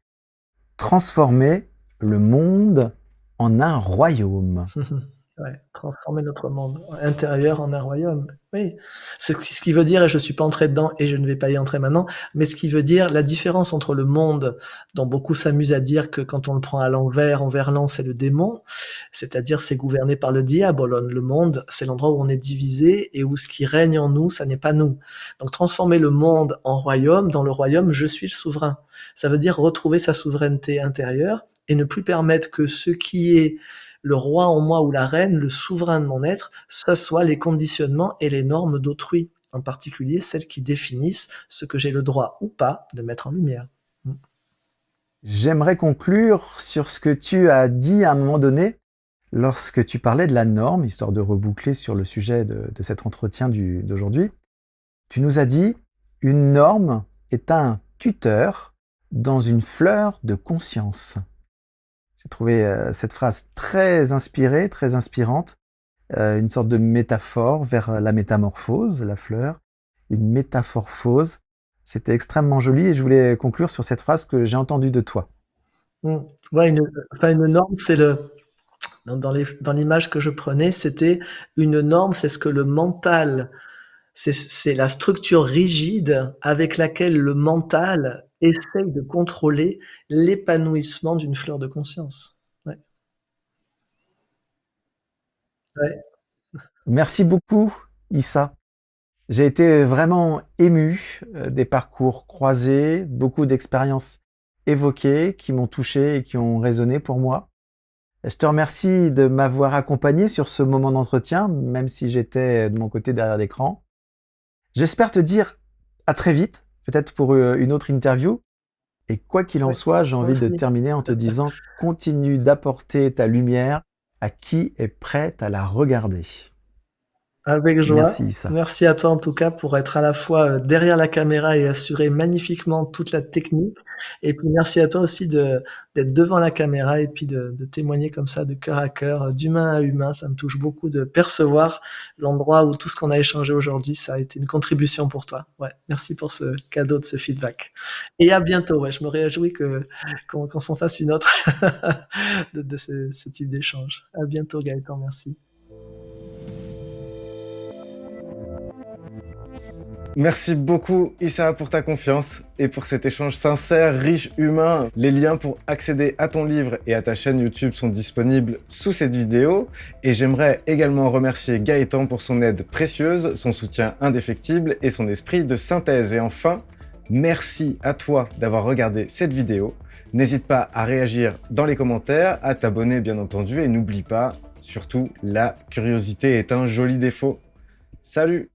Transformer le monde en un royaume. Ouais, transformer notre monde intérieur en un royaume. Oui, c'est ce qui veut dire, et je suis pas entré dedans et je ne vais pas y entrer maintenant, mais ce qui veut dire la différence entre le monde, dont beaucoup s'amusent à dire que quand on le prend à l'envers, en verlan, c'est le démon, c'est-à-dire c'est gouverné par le diabolon. Le monde, c'est l'endroit où on est divisé et où ce qui règne en nous, ça n'est pas nous. Donc transformer le monde en royaume, dans le royaume, je suis le souverain. Ça veut dire retrouver sa souveraineté intérieure et ne plus permettre que ce qui est le roi en moi ou la reine, le souverain de mon être, ce soit les conditionnements et les normes d'autrui, en particulier celles qui définissent ce que j'ai le droit ou pas de mettre en lumière. J'aimerais conclure sur ce que tu as dit à un moment donné lorsque tu parlais de la norme, histoire de reboucler sur le sujet de cet entretien d'aujourd'hui. Tu nous as dit « Une norme est un tuteur dans une fleur de conscience ». J'ai trouvé cette phrase très inspirée, très inspirante, une sorte de métaphore vers la métamorphose, la fleur, une métamorphose. C'était extrêmement joli et je voulais conclure sur cette phrase que j'ai entendue de toi. Ouais, une norme, c'est dans l'image que je prenais, c'était une norme, c'est ce que le mental, c'est la structure rigide avec laquelle le mental essaye de contrôler l'épanouissement d'une fleur de conscience. Ouais. Ouais. Merci beaucoup, Issa. J'ai été vraiment ému des parcours croisés, beaucoup d'expériences évoquées qui m'ont touché et qui ont résonné pour moi. Je te remercie de m'avoir accompagné sur ce moment d'entretien, même si j'étais de mon côté derrière l'écran. J'espère te dire à très vite, peut-être pour une autre interview. Et quoi qu'il en Ouais, soit, j'ai moi envie de aussi. terminer en te disant continue d'apporter ta lumière à qui est prêt à la regarder. Avec joie. Merci Issa. Merci à toi en tout cas pour être à la fois derrière la caméra et assurer magnifiquement toute la technique. Et puis merci à toi aussi d'être devant la caméra et puis de témoigner comme ça de cœur à cœur, d'humain à humain. Ça me touche beaucoup de percevoir l'endroit où tout ce qu'on a échangé aujourd'hui, ça a été une contribution pour toi. Ouais, merci pour ce cadeau de ce feedback. Et à bientôt. Ouais, je me réjouis qu'on s'en fasse une autre de ce type d'échange. À bientôt Gaëtan, merci. Merci beaucoup Issa pour ta confiance et pour cet échange sincère, riche, humain. Les liens pour accéder à ton livre et à ta chaîne YouTube sont disponibles sous cette vidéo. Et j'aimerais également remercier Gaëtan pour son aide précieuse, son soutien indéfectible et son esprit de synthèse. Et enfin, Merci à toi d'avoir regardé cette vidéo. N'hésite pas à réagir dans les commentaires, à t'abonner bien entendu, et n'oublie pas, surtout, la curiosité est un joli défaut. Salut!